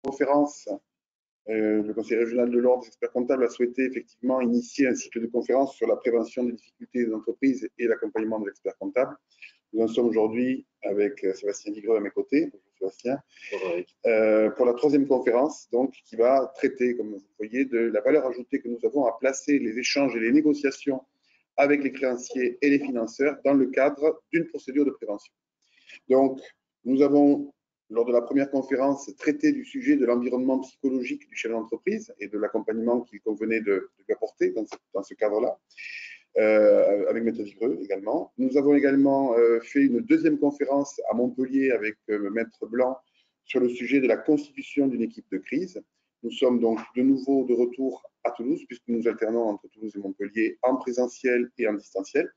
conférence, le Conseil régional de l'Ordre des experts comptables a souhaité effectivement initier un cycle de conférences sur la prévention des difficultés des entreprises et l'accompagnement de l'expert comptable. Nous en sommes aujourd'hui avec Sébastien Vigreux à mes côtés. Bonjour Sébastien. Pour la troisième conférence, donc, qui va traiter, comme vous voyez, de la valeur ajoutée que nous avons à placer les échanges et les négociations avec les créanciers et les financeurs dans le cadre d'une procédure de prévention. Donc, nous avons, lors de la première conférence, traité du sujet de l'environnement psychologique du chef d'entreprise et de l'accompagnement qu'il convenait de lui apporter dans ce cadre-là, avec Maître Vigreux également. Nous avons également fait une deuxième conférence à Montpellier avec Maître Blanc sur le sujet de la constitution d'une équipe de crise. Nous sommes donc de nouveau de retour à Toulouse, puisque nous alternons entre Toulouse et Montpellier en présentiel et en distanciel,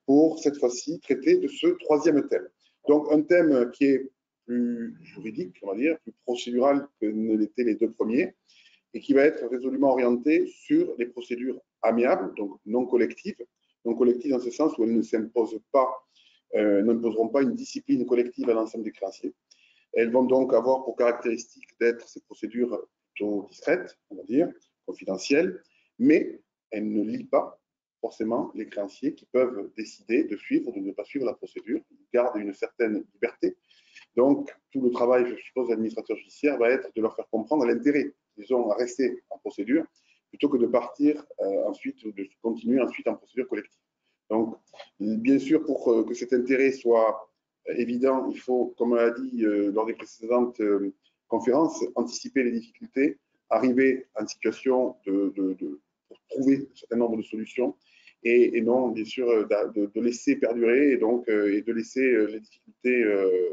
pour cette fois-ci traiter de ce troisième thème. Donc un thème qui est plus juridique, on va dire, plus procédural que ne l'étaient les deux premiers, et qui va être résolument orienté sur les procédures amiables, donc non collectives dans ce sens où elles ne s'imposent pas, n'imposeront pas une discipline collective à l'ensemble des créanciers. Elles vont donc avoir pour caractéristique d'être ces procédures plutôt discrètes, on va dire, confidentielles, mais elles ne lient pas forcément les créanciers qui peuvent décider de suivre ou de ne pas suivre la procédure. Ils gardent une certaine liberté. Donc, tout le travail, je suppose, de l'administrateur judiciaire va être de leur faire comprendre l'intérêt qu'ils ont à rester en procédure plutôt que de partir ensuite ou de continuer ensuite en procédure collective. Donc, bien sûr, pour que cet intérêt soit évident, il faut, comme on l'a dit lors des précédentes conférences, anticiper les difficultés, arriver en situation pour trouver un certain nombre de solutions et non, bien sûr, de laisser perdurer et de laisser les difficultés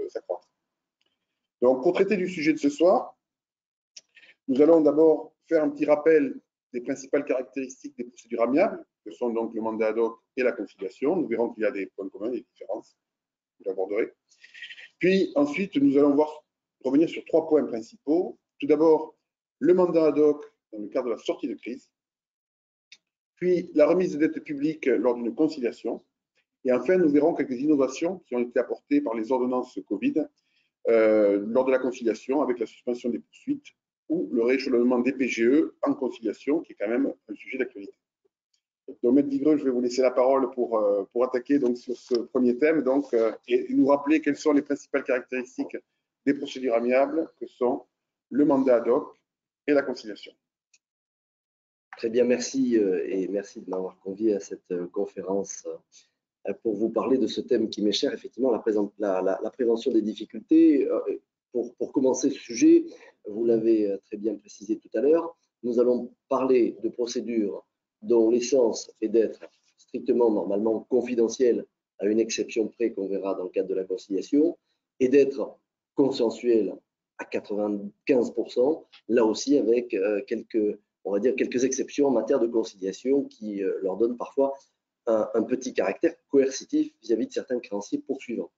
s'accroître. Donc, pour traiter du sujet de ce soir, nous allons d'abord faire un petit rappel des principales caractéristiques des procédures amiables, que sont donc le mandat ad hoc et la conciliation. Nous verrons qu'il y a des points communs, des différences. Je l'aborderai. Puis ensuite, nous allons revenir sur 3 points principaux. Tout d'abord, le mandat ad hoc dans le cadre de la sortie de crise. Puis la remise de dette publique lors d'une conciliation. Et enfin, nous verrons quelques innovations qui ont été apportées par les ordonnances Covid lors de la conciliation avec la suspension des poursuites ou le rééchelonnement des PGE en conciliation, qui est quand même un sujet d'actualité. Donc, Maître Vigreux, je vais vous laisser la parole pour attaquer donc, sur ce premier thème et nous rappeler quelles sont les principales caractéristiques des procédures amiables, que sont le mandat ad hoc et la conciliation. Très bien, merci et merci de m'avoir convié à cette conférence pour vous parler de ce thème qui m'est cher, effectivement, la prévention des difficultés. Pour commencer ce sujet, vous l'avez très bien précisé tout à l'heure, nous allons parler de procédures dont l'essence est d'être strictement, normalement, confidentielle, à une exception près qu'on verra dans le cadre de la conciliation, et d'être consensuelle à 95%, là aussi avec on va dire quelques exceptions en matière de conciliation qui leur donnent parfois un petit caractère coercitif vis-à-vis de certains créanciers poursuivants.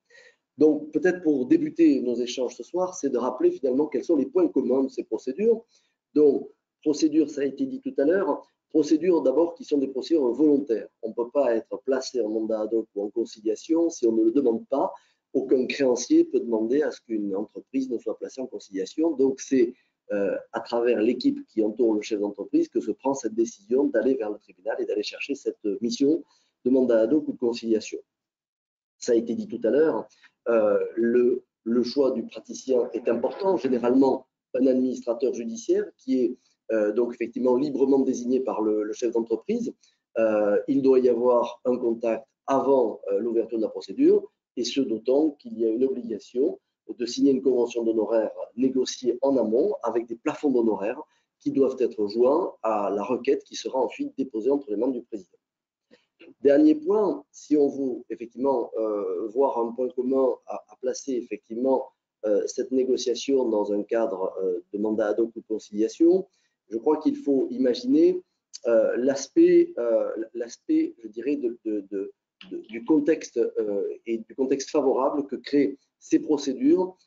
Donc, peut-être pour débuter nos échanges ce soir, c'est de rappeler finalement quels sont les points communs de ces procédures. Donc, procédures, ça a été dit tout à l'heure, procédures d'abord qui sont des procédures volontaires. On ne peut pas être placé en mandat ad hoc ou en conciliation si on ne le demande pas. Aucun créancier peut demander à ce qu'une entreprise ne soit placée en conciliation. Donc, c'est à travers l'équipe qui entoure le chef d'entreprise que se prend cette décision d'aller vers le tribunal et d'aller chercher cette mission de mandat ad hoc ou de conciliation. Ça a été dit tout à l'heure, le choix du praticien est important. Généralement, un administrateur judiciaire qui est donc effectivement librement désigné par le chef d'entreprise. Il doit y avoir un contact avant l'ouverture de la procédure, et ce d'autant qu'il y a une obligation de signer une convention d'honoraires négociée en amont avec des plafonds d'honoraires qui doivent être joints à la requête qui sera ensuite déposée entre les mains du président. Dernier point, si on veut effectivement voir un point commun à placer effectivement cette négociation dans un cadre de mandat ad hoc ou de conciliation, je crois qu'il faut imaginer l'aspect, je dirais, du contexte et du contexte favorable que créent ces procédures,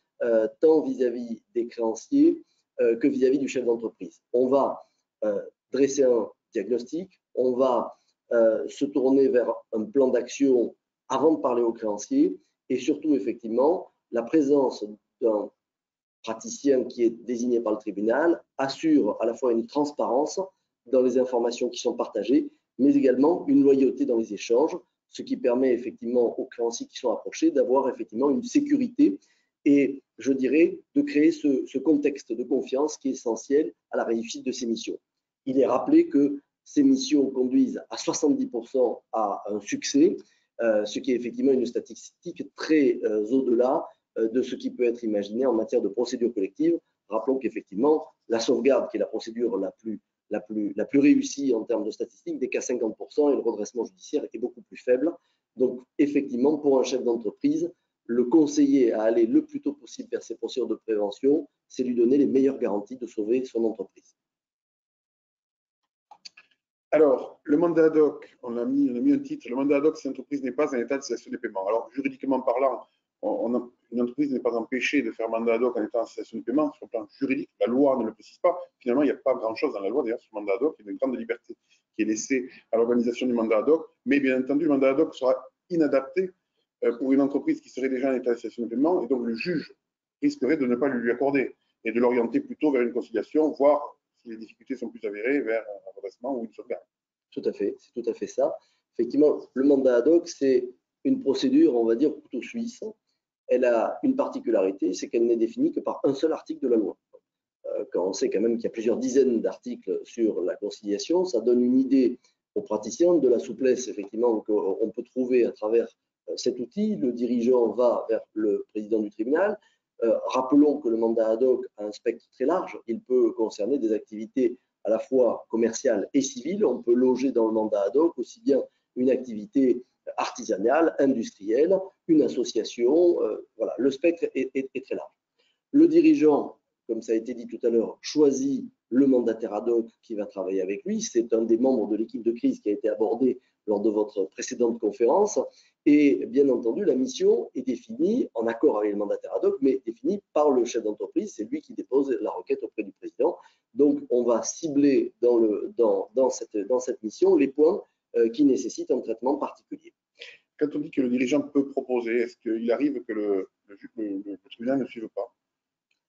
tant vis-à-vis des créanciers que vis-à-vis du chef d'entreprise. On va dresser un diagnostic, on va se tourner vers un plan d'action avant de parler aux créanciers et surtout, effectivement, la présence d'un praticien qui est désigné par le tribunal assure à la fois une transparence dans les informations qui sont partagées, mais également une loyauté dans les échanges, ce qui permet effectivement aux créanciers qui sont approchés d'avoir effectivement une sécurité et, je dirais, de créer ce contexte de confiance qui est essentiel à la réussite de ces missions. Il est rappelé que ces missions conduisent à 70% à un succès, ce qui est effectivement une statistique très au-delà de ce qui peut être imaginé en matière de procédure collective. Rappelons qu'effectivement, la sauvegarde, qui est la procédure la plus réussie en termes de statistiques, n'est qu'à 50% et le redressement judiciaire est beaucoup plus faible. Donc, effectivement, pour un chef d'entreprise, le conseiller à aller le plus tôt possible vers ces procédures de prévention, c'est lui donner les meilleures garanties de sauver son entreprise. Alors, le mandat ad hoc, on a mis un titre, le mandat ad hoc si l'entreprise n'est pas en état de cessation des paiements. Alors, juridiquement parlant, une entreprise n'est pas empêchée de faire mandat ad hoc en état de cessation de paiement. Sur le plan juridique, la loi ne le précise pas. Finalement, il n'y a pas grand-chose dans la loi, d'ailleurs, sur le mandat ad hoc. Il y a une grande liberté qui est laissée à l'organisation du mandat ad hoc. Mais bien entendu, le mandat ad hoc sera inadapté pour une entreprise qui serait déjà en état de cessation de paiement. Et donc, le juge risquerait de ne pas lui accorder et de l'orienter plutôt vers une conciliation, voire, si les difficultés sont plus avérées, vers un redressement ou une sauvegarde. Tout à fait, c'est tout à fait ça. Effectivement, le mandat ad hoc, c'est une procédure, on va dire, couteau suisse. Elle a une particularité, c'est qu'elle n'est définie que par un seul article de la loi. Quand on sait quand même qu'il y a plusieurs dizaines d'articles sur la conciliation, ça donne une idée aux praticiens de la souplesse, effectivement, qu'on peut trouver à travers cet outil. Le dirigeant va vers le président du tribunal. Rappelons que le mandat ad hoc a un spectre très large. Il peut concerner des activités à la fois commerciales et civiles. On peut loger dans le mandat ad hoc aussi bien une activité artisanale, industrielle, une association. Voilà, le spectre est très large. Le dirigeant, comme ça a été dit tout à l'heure, choisit le mandataire ad hoc qui va travailler avec lui. C'est un des membres de l'équipe de crise qui a été abordé lors de votre précédente conférence. Et bien entendu, la mission est définie en accord avec le mandataire ad hoc, mais définie par le chef d'entreprise. C'est lui qui dépose la requête auprès du président. Donc, on va cibler dans cette mission les points qui nécessitent un traitement particulier. Quand on dit que le dirigeant peut proposer, est-ce qu'il arrive que le tribunal ne suive pas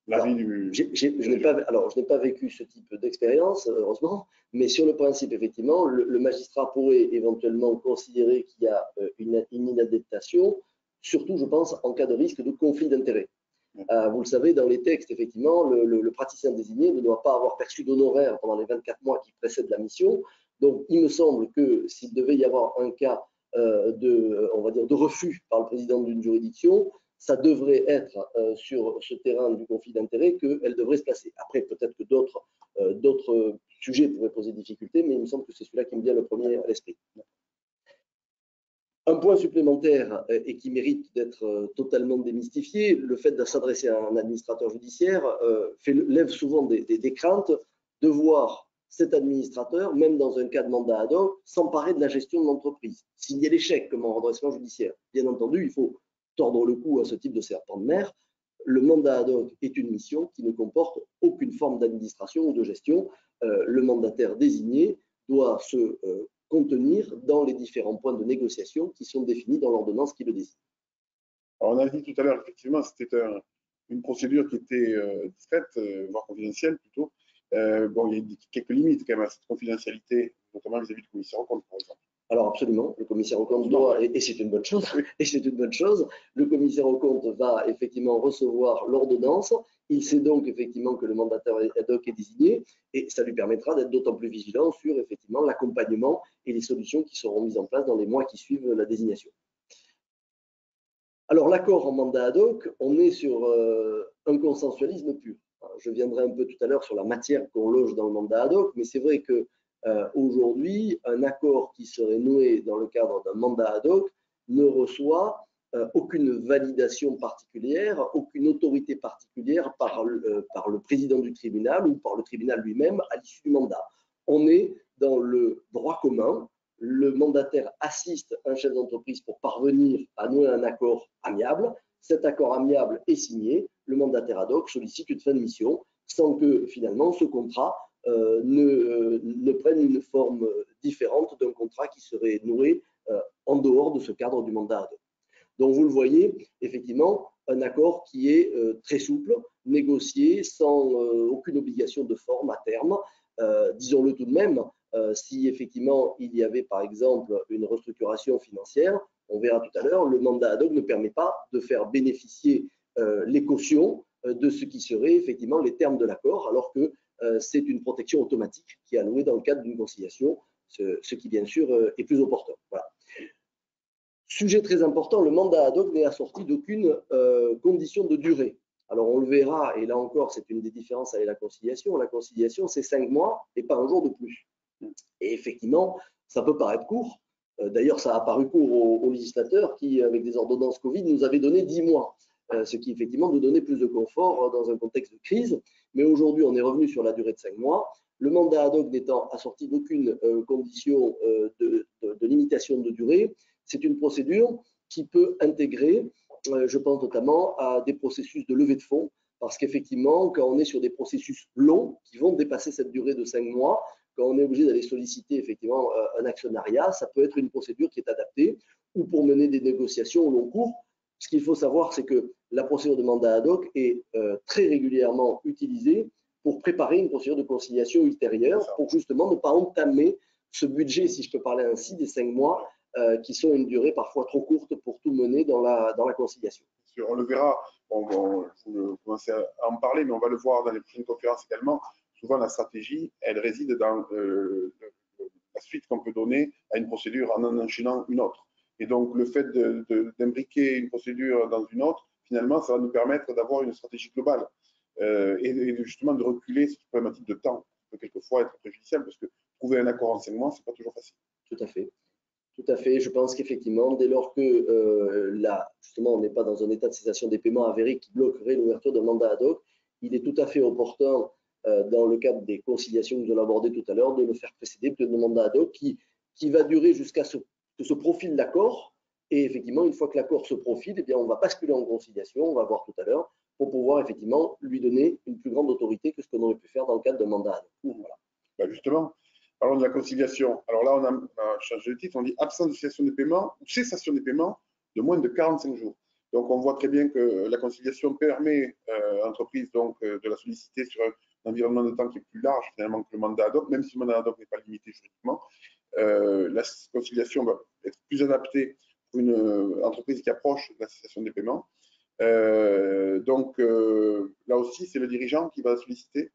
l'avis du… Je n'ai pas vécu ce type d'expérience, heureusement, mais sur le principe, effectivement, le magistrat pourrait éventuellement considérer qu'il y a une inadaptation, surtout, je pense, en cas de risque de conflit d'intérêts. Vous le savez, dans les textes, effectivement, le praticien désigné ne doit pas avoir perçu d'honoraires pendant les 24 mois qui précèdent la mission. Donc, il me semble que s'il devait y avoir un cas de refus par le président d'une juridiction, ça devrait être sur ce terrain du conflit d'intérêts qu'elle devrait se placer. Après, peut-être que d'autres sujets pourraient poser difficulté, mais il me semble que c'est celui-là qui me vient le premier à l'esprit. Un point supplémentaire et qui mérite d'être totalement démystifié, le fait de s'adresser à un administrateur judiciaire lève souvent des craintes de voir cet administrateur, même dans un cas de mandat ad hoc, s'emparer de la gestion de l'entreprise. S'il y a l'échec comme en redressement judiciaire, bien entendu, il faut tordre le cou à ce type de serpent de mer. Le mandat ad hoc est une mission qui ne comporte aucune forme d'administration ou de gestion. Le mandataire désigné doit se contenir dans les différents points de négociation qui sont définis dans l'ordonnance qui le désigne. Alors, on a dit tout à l'heure, effectivement, c'était une procédure qui était discrète, voire confidentielle plutôt. Bon, il y a quelques limites quand même à cette confidentialité, notamment vis-à-vis du commissaire aux comptes, par exemple. Alors absolument, le commissaire aux comptes doit, et c'est une bonne chose, et c'est une bonne chose, le commissaire aux comptes va effectivement recevoir l'ordonnance. Il sait donc effectivement que le mandataire ad hoc est désigné, et ça lui permettra d'être d'autant plus vigilant sur effectivement l'accompagnement et les solutions qui seront mises en place dans les mois qui suivent la désignation. Alors l'accord en mandat ad hoc, on est sur un consensualisme pur. Je viendrai un peu tout à l'heure sur la matière qu'on loge dans le mandat ad hoc, mais c'est vrai que aujourd'hui, un accord qui serait noué dans le cadre d'un mandat ad hoc ne reçoit aucune validation particulière, aucune autorité particulière par le président du tribunal ou par le tribunal lui-même à l'issue du mandat. On est dans le droit commun. Le mandataire assiste un chef d'entreprise pour parvenir à nouer un accord amiable. Cet accord amiable est signé. Le mandataire ad hoc sollicite une fin de mission sans que finalement ce contrat ne prennent une forme différente d'un contrat qui serait noué en dehors de ce cadre du mandat ad hoc. Donc vous le voyez, effectivement, un accord qui est très souple, négocier sans aucune obligation de forme à terme. Disons-le tout de même, si effectivement il y avait par exemple une restructuration financière, on verra tout à l'heure, le mandat ad hoc ne permet pas de faire bénéficier les cautions de ce qui serait effectivement les termes de l'accord, alors que c'est une protection automatique qui est allouée dans le cadre d'une conciliation, ce qui bien sûr est plus opportun. Voilà. Sujet très important, le mandat ad hoc n'est assorti d'aucune condition de durée. Alors on le verra, et là encore c'est une des différences avec la conciliation. La conciliation c'est 5 mois et pas un jour de plus. Et effectivement, ça peut paraître court. D'ailleurs, ça a paru court aux législateurs qui, avec des ordonnances Covid, nous avaient donné 10 mois, ce qui effectivement nous donnait plus de confort dans un contexte de crise. Mais aujourd'hui, on est revenu sur la durée de 5 mois. Le mandat ad hoc n'étant assorti d'aucune condition de limitation de durée, c'est une procédure qui peut intégrer, je pense notamment à des processus de levée de fonds, parce qu'effectivement, quand on est sur des processus longs qui vont dépasser cette durée de 5 mois, quand on est obligé d'aller solliciter effectivement un actionnariat, ça peut être une procédure qui est adaptée, ou pour mener des négociations au long cours. Ce qu'il faut savoir, c'est que la procédure de mandat ad hoc est très régulièrement utilisée pour préparer une procédure de conciliation ultérieure, pour justement ne pas entamer ce budget, si je peux parler ainsi, des 5 mois, qui sont une durée parfois trop courte pour tout mener dans la conciliation. On le verra, vous commencez à en parler, mais on va le voir dans les prochaines conférences également. Souvent, la stratégie, elle réside dans la suite qu'on peut donner à une procédure en enchaînant une autre. Et donc, le fait d'imbriquer une procédure dans une autre, finalement, ça va nous permettre d'avoir une stratégie globale et justement de reculer cette problématique de temps qui peut quelquefois être préjudiciable parce que trouver un accord en 5 mois, ce n'est pas toujours facile. Tout à fait. Tout à fait. Je pense qu'effectivement, dès lors que là, justement, on n'est pas dans un état de cessation des paiements avéré qui bloquerait l'ouverture d'un mandat ad hoc, il est tout à fait opportun, dans le cadre des conciliations que nous allons aborder tout à l'heure, de le faire précéder d'un mandat ad hoc qui va durer jusqu'à ce que se profile l'accord. Et effectivement, une fois que l'accord se profile, eh bien, on va basculer en conciliation, on va voir tout à l'heure, pour pouvoir effectivement lui donner une plus grande autorité que ce qu'on aurait pu faire dans le cadre d'un mandat ad hoc. Voilà. Ben justement, parlons de la conciliation. Alors là, on a changé de titre, on dit absence de cessation des paiements ou cessation des paiements de moins de 45 jours. Donc, on voit très bien que la conciliation permet à l'entreprise de la solliciter sur un environnement de temps qui est plus large finalement que le mandat ad hoc, même si le mandat ad hoc n'est pas limité juridiquement. La conciliation va être plus adaptée pour une entreprise qui approche de la cessation des paiements. Donc, là aussi, c'est le dirigeant qui va solliciter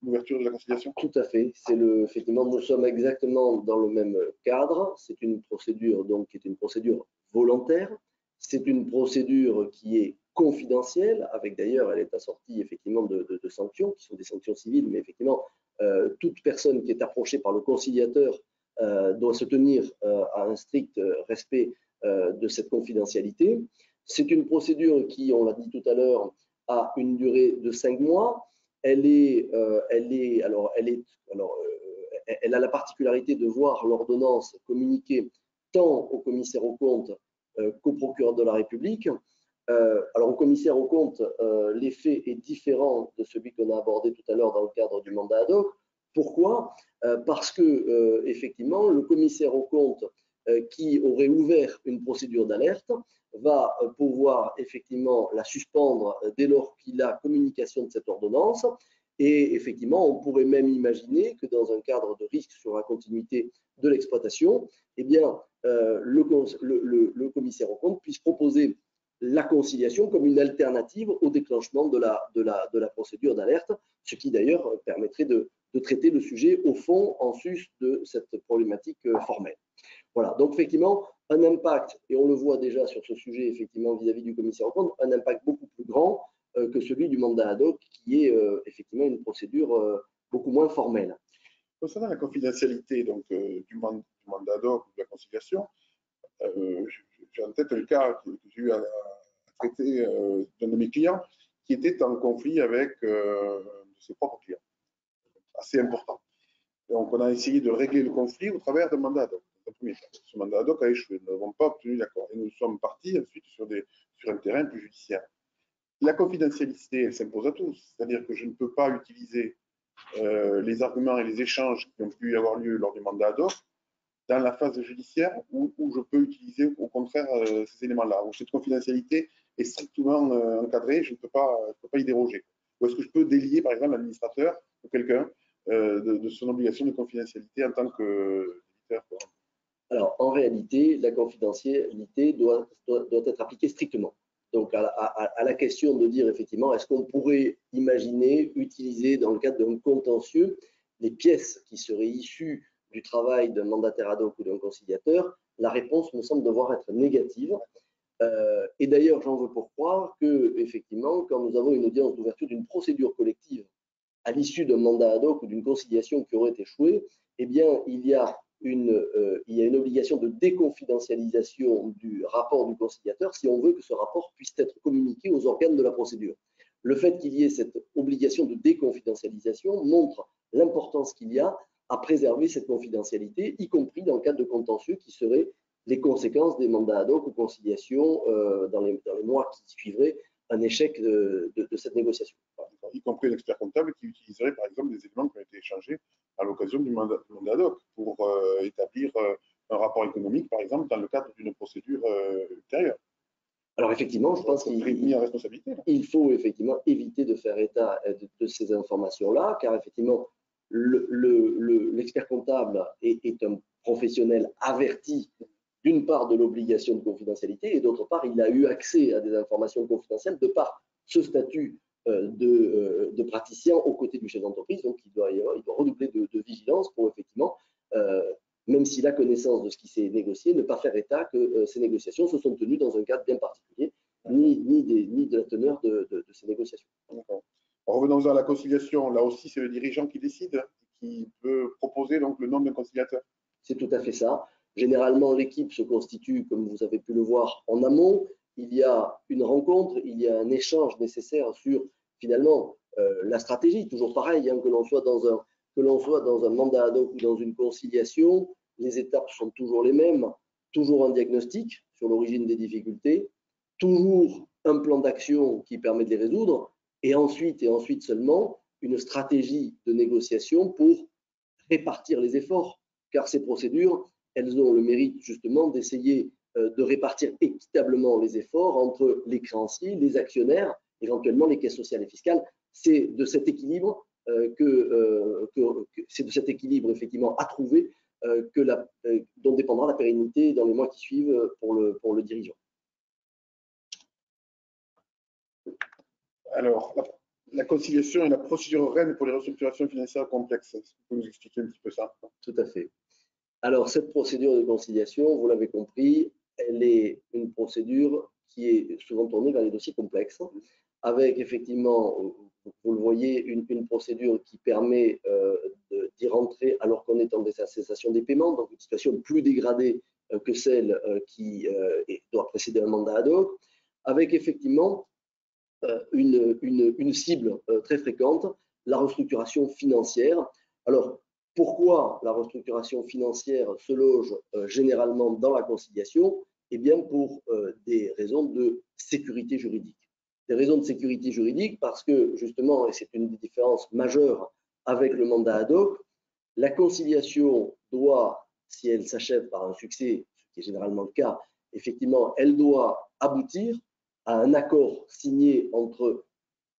l'ouverture de la conciliation. Tout à fait. Effectivement, nous sommes exactement dans le même cadre. C'est une procédure donc qui est une procédure volontaire. C'est une procédure qui est confidentielle, avec d'ailleurs, elle est assortie effectivement de sanctions, qui sont des sanctions civiles, mais effectivement, toute personne qui est approchée par le conciliateur doit se tenir à un strict respect de cette confidentialité. C'est une procédure qui, on l'a dit tout à l'heure, a une durée de 5 mois. Elle a la particularité de voir l'ordonnance communiquée tant au commissaire aux comptes qu'au procureur de la République. Alors, au commissaire aux comptes, l'effet est différent de celui qu'on a abordé tout à l'heure dans le cadre du mandat ad hoc. Pourquoi ? Parce que, effectivement, le commissaire aux comptes qui aurait ouvert une procédure d'alerte va pouvoir effectivement la suspendre dès lors qu'il a communication de cette ordonnance. Et effectivement, on pourrait même imaginer que dans un cadre de risque sur la continuité de l'exploitation, eh bien, le commissaire aux comptes puisse proposer la conciliation comme une alternative au déclenchement de la procédure d'alerte, ce qui d'ailleurs permettrait de traiter le sujet au fond en sus de cette problématique formelle. Voilà, donc effectivement, un impact, et on le voit déjà sur ce sujet effectivement vis-à-vis du commissaire aux comptes, un impact beaucoup plus grand que celui du mandat ad hoc, qui est effectivement une procédure beaucoup moins formelle. Concernant la confidentialité donc, du mandat ad hoc ou de la conciliation, j'ai en tête un cas que j'ai eu à traiter d'un de mes clients qui était en conflit avec ses propres clients, assez important. Donc, on a essayé de régler le conflit au travers d'un mandat ad hoc. Ce mandat ad hoc a échoué, nous n'avons pas obtenu d'accord. Et nous sommes partis ensuite sur un terrain plus judiciaire. La confidentialité, elle s'impose à tous. C'est-à-dire que je ne peux pas utiliser les arguments et les échanges qui ont pu avoir lieu lors du mandat ad hoc dans la phase judiciaire où je peux utiliser au contraire ces éléments-là, où cette confidentialité est strictement encadré, je ne peux pas y déroger. Ou est-ce que je peux délier, par exemple, l'administrateur ou quelqu'un de son obligation de confidentialité en tant qu'éditeur? Alors, en réalité, la confidentialité doit être appliquée strictement. Donc, à la question de dire effectivement, est-ce qu'on pourrait imaginer utiliser dans le cadre d'un contentieux les pièces qui seraient issues du travail d'un mandataire ad hoc ou d'un conciliateur, la réponse me semble devoir être négative. Et d'ailleurs, j'en veux pour croire que, effectivement, quand nous avons une audience d'ouverture d'une procédure collective à l'issue d'un mandat ad hoc ou d'une conciliation qui aurait échoué, eh bien, il y a une obligation de déconfidentialisation du rapport du conciliateur si on veut que ce rapport puisse être communiqué aux organes de la procédure. Le fait qu'il y ait cette obligation de déconfidentialisation montre l'importance qu'il y a à préserver cette confidentialité, y compris dans le cadre de contentieux qui seraient les conséquences des mandats ad hoc ou conciliation dans les mois qui suivraient un échec de cette négociation. Y compris l'expert comptable qui utiliserait par exemple des éléments qui ont été échangés à l'occasion du mandat ad hoc pour établir un rapport économique, par exemple, dans le cadre d'une procédure ultérieure. Alors effectivement, je pense qu'il faut effectivement éviter de faire état de ces informations-là, car effectivement, l'expert comptable est un professionnel averti d'une part de l'obligation de confidentialité et d'autre part, il a eu accès à des informations confidentielles de par ce statut de praticien aux côtés du chef d'entreprise. Donc, il doit redoubler de vigilance pour effectivement, même s'il a connaissance de ce qui s'est négocié, ne pas faire état que ces négociations se sont tenues dans un cadre bien particulier, ni de la teneur de ces négociations. Revenons à la conciliation. Là aussi, c'est le dirigeant qui décide, qui peut proposer donc le nom d'un conciliateur. C'est tout à fait ça. Généralement, l'équipe se constitue, comme vous avez pu le voir, en amont. Il y a une rencontre, il y a un échange nécessaire sur, finalement, la stratégie. Toujours pareil, hein, que l'on soit dans un mandat ad hoc ou dans une conciliation, les étapes sont toujours les mêmes. Toujours un diagnostic sur l'origine des difficultés, toujours un plan d'action qui permet de les résoudre, et ensuite seulement, une stratégie de négociation pour répartir les efforts, car ces procédures, elles ont le mérite justement d'essayer de répartir équitablement les efforts entre les créanciers, les actionnaires, éventuellement les caisses sociales et fiscales. C'est de cet équilibre effectivement à trouver dont dépendra la pérennité dans les mois qui suivent pour le dirigeant. Alors, la conciliation est la procédure reine pour les restructurations financières complexes. Est-ce que vous pouvez nous expliquer un petit peu ça? Tout à fait. Alors, cette procédure de conciliation, vous l'avez compris, elle est une procédure qui est souvent tournée vers les dossiers complexes, avec effectivement, vous le voyez, une procédure qui permet d'y rentrer alors qu'on est en cessation des paiements, donc une situation plus dégradée que celle qui doit précéder un mandat ad hoc, avec effectivement une cible très fréquente, la restructuration financière. Alors, pourquoi la restructuration financière se loge généralement dans la conciliation? Eh bien, pour des raisons de sécurité juridique. Des raisons de sécurité juridique parce que, justement, et c'est une des différences majeures avec le mandat ad hoc, la conciliation doit, si elle s'achève par un succès, ce qui est généralement le cas, effectivement, elle doit aboutir à un accord signé entre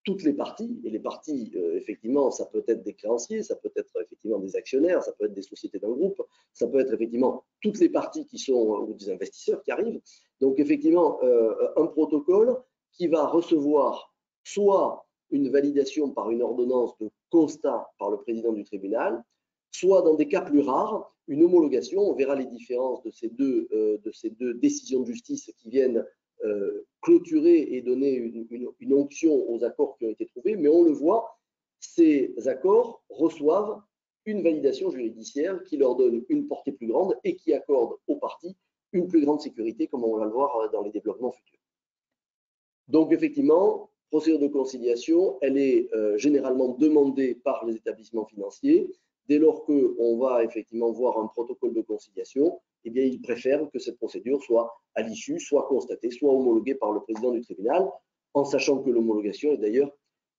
toutes les parties, et les parties, effectivement, ça peut être des créanciers, ça peut être effectivement des actionnaires, ça peut être des sociétés d'un groupe, ça peut être effectivement toutes les parties qui sont, ou des investisseurs qui arrivent. Donc, effectivement, un protocole qui va recevoir soit une validation par une ordonnance de constat par le président du tribunal, soit dans des cas plus rares, une homologation. On verra les différences de ces deux décisions de justice qui viennent clôturer et donner une onction aux accords qui ont été trouvés, mais on le voit, ces accords reçoivent une validation juridiciaire qui leur donne une portée plus grande et qui accorde aux parties une plus grande sécurité, comme on va le voir dans les développements futurs. Donc effectivement, procédure de conciliation, elle est généralement demandée par les établissements financiers. Dès lors qu'on va effectivement voir un protocole de conciliation, eh bien, ils préfèrent que cette procédure soit à l'issue, soit constatée, soit homologuée par le président du tribunal, en sachant que l'homologation est d'ailleurs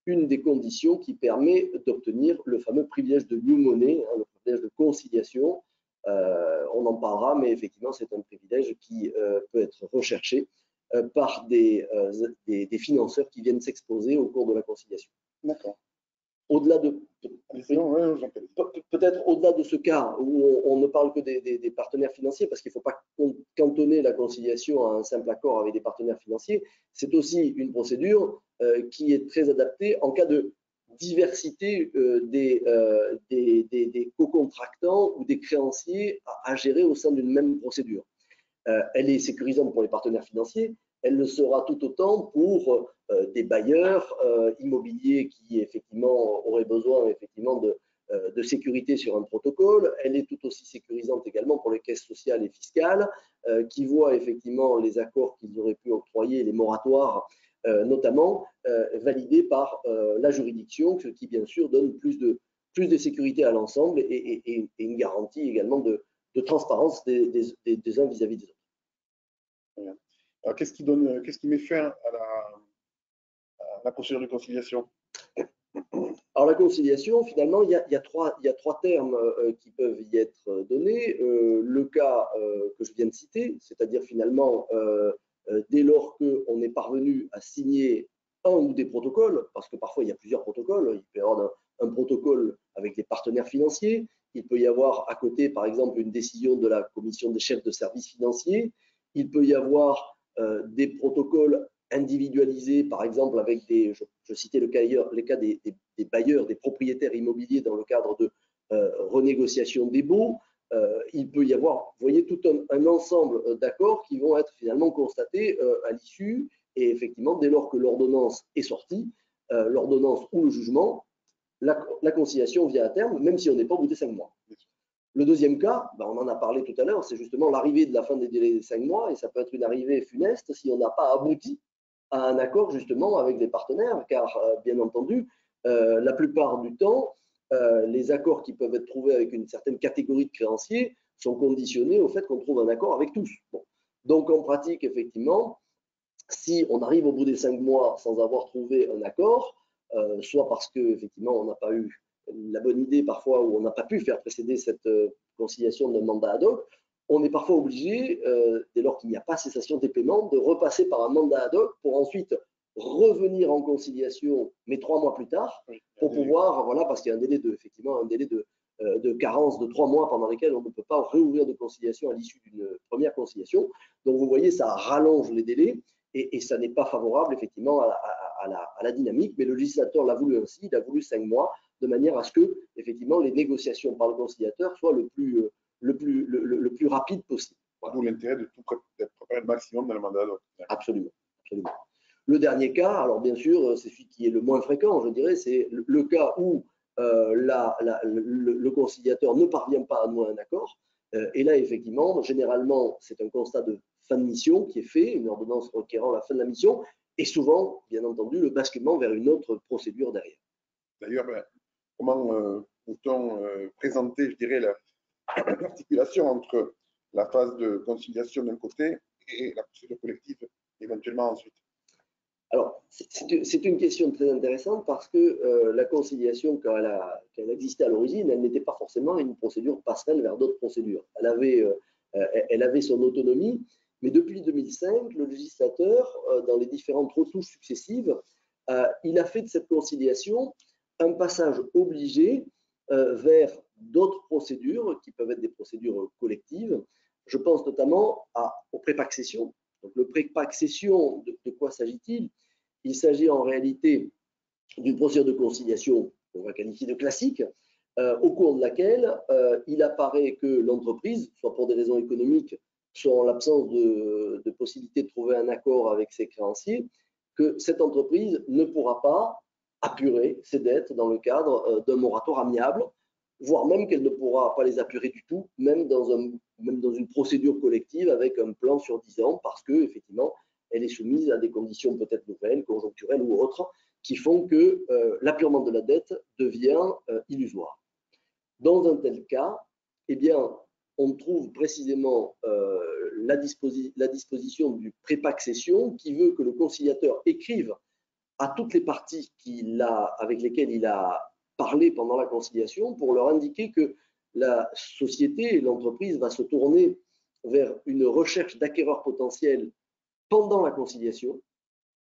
une des conditions qui permet d'obtenir le fameux privilège de new money, le privilège de conciliation. On en parlera, mais effectivement, c'est un privilège qui peut être recherché par des financeurs qui viennent s'exposer au cours de la conciliation. D'accord. Au-delà de, Peut-être au-delà de ce cas où on ne parle que des partenaires financiers, parce qu'il ne faut pas cantonner la conciliation à un simple accord avec des partenaires financiers, c'est aussi une procédure qui est très adaptée en cas de diversité des co-contractants ou des créanciers à gérer au sein d'une même procédure. Elle est sécurisante pour les partenaires financiers, elle le sera tout autant pour des bailleurs immobiliers qui effectivement auraient besoin effectivement de sécurité sur un protocole. Elle est tout aussi sécurisante également pour les caisses sociales et fiscales qui voient effectivement les accords qu'ils auraient pu octroyer, les moratoires notamment, validés par la juridiction, ce qui bien sûr donne plus de sécurité à l'ensemble et une garantie également de transparence des uns vis-à-vis des autres. Alors, qu'est-ce qui met fin à la procédure de conciliation? Alors la conciliation, finalement, il y a trois termes qui peuvent y être donnés. Le cas que je viens de citer, c'est-à-dire finalement dès lors qu'on est parvenu à signer un ou des protocoles, parce que parfois il y a plusieurs protocoles, il peut y avoir un protocole avec des partenaires financiers, il peut y avoir à côté par exemple une décision de la commission des chefs de services financiers, il peut y avoir des protocoles individualisés, par exemple avec je citais les cas des bailleurs, des propriétaires immobiliers dans le cadre de renégociation des baux. Il peut y avoir, vous voyez, tout un ensemble d'accords qui vont être finalement constatés à l'issue et effectivement, dès lors que l'ordonnance est sortie, l'ordonnance ou le jugement, la conciliation vient à terme, même si on n'est pas au bout des 5 mois. Le deuxième cas, on en a parlé tout à l'heure, c'est justement l'arrivée de la fin des délais des 5 mois, et ça peut être une arrivée funeste si on n'a pas abouti à un accord justement avec les partenaires, car bien entendu, la plupart du temps, les accords qui peuvent être trouvés avec une certaine catégorie de créanciers sont conditionnés au fait qu'on trouve un accord avec tous. Bon. Donc en pratique, effectivement, si on arrive au bout des 5 mois sans avoir trouvé un accord, soit parce qu'effectivement on n'a pas eu la bonne idée parfois ou on n'a pas pu faire précéder cette conciliation d'un mandat ad hoc, on est parfois obligé, dès lors qu'il n'y a pas cessation des paiements, de repasser par un mandat ad hoc pour ensuite revenir en conciliation, mais 3 mois plus tard, pour pouvoir, voilà, parce qu'il y a effectivement un délai de carence de 3 mois pendant lesquels on ne peut pas réouvrir de conciliation à l'issue d'une première conciliation. Donc vous voyez, ça rallonge les délais et ça n'est pas favorable effectivement à la dynamique, mais le législateur l'a voulu ainsi, il a voulu 5 mois de manière à ce que effectivement les négociations par le conciliateur soient le plus rapide possible. Voilà. D'où l'intérêt de tout préparer le maximum dans le mandat ad hoc. Absolument, absolument. Le dernier cas, alors bien sûr, c'est celui qui est le moins fréquent, je dirais, c'est le cas où le conciliateur ne parvient pas à nouer un accord. Et là, effectivement, généralement, c'est un constat de fin de mission qui est fait, une ordonnance requérant la fin de la mission, et souvent, bien entendu, le basculement vers une autre procédure derrière. D'ailleurs, comment peut-on présenter, je dirais, l'articulation entre la phase de conciliation d'un côté et la procédure collective éventuellement ensuite? Alors, c'est une question très intéressante parce que la conciliation, quand elle existait à l'origine, elle n'était pas forcément une procédure passerelle vers d'autres procédures. Elle avait son autonomie, mais depuis 2005, le législateur, dans les différentes retouches successives, il a fait de cette conciliation un passage obligé vers d'autres procédures qui peuvent être des procédures collectives. Je pense notamment au pré-pac-cession. Donc, le pré-pac-cession, de quoi s'agit-il? Il s'agit en réalité d'une procédure de conciliation qu'on va qualifier de classique, au cours de laquelle il apparaît que l'entreprise, soit pour des raisons économiques, soit en l'absence de possibilité de trouver un accord avec ses créanciers, que cette entreprise ne pourra pas apurer ses dettes dans le cadre d'un moratoire amiable, voire même qu'elle ne pourra pas les apurer du tout, même dans une procédure collective avec un plan sur 10 ans, parce que effectivement, elle est soumise à des conditions peut-être nouvelles, conjoncturelles ou autres, qui font que l'apurement de la dette devient illusoire. Dans un tel cas, eh bien, on trouve précisément la disposition du pré-pac-cession qui veut que le conciliateur écrive à toutes les parties avec lesquelles il a parlé pendant la conciliation pour leur indiquer que la société et l'entreprise va se tourner vers une recherche d'acquéreurs potentiels pendant la conciliation.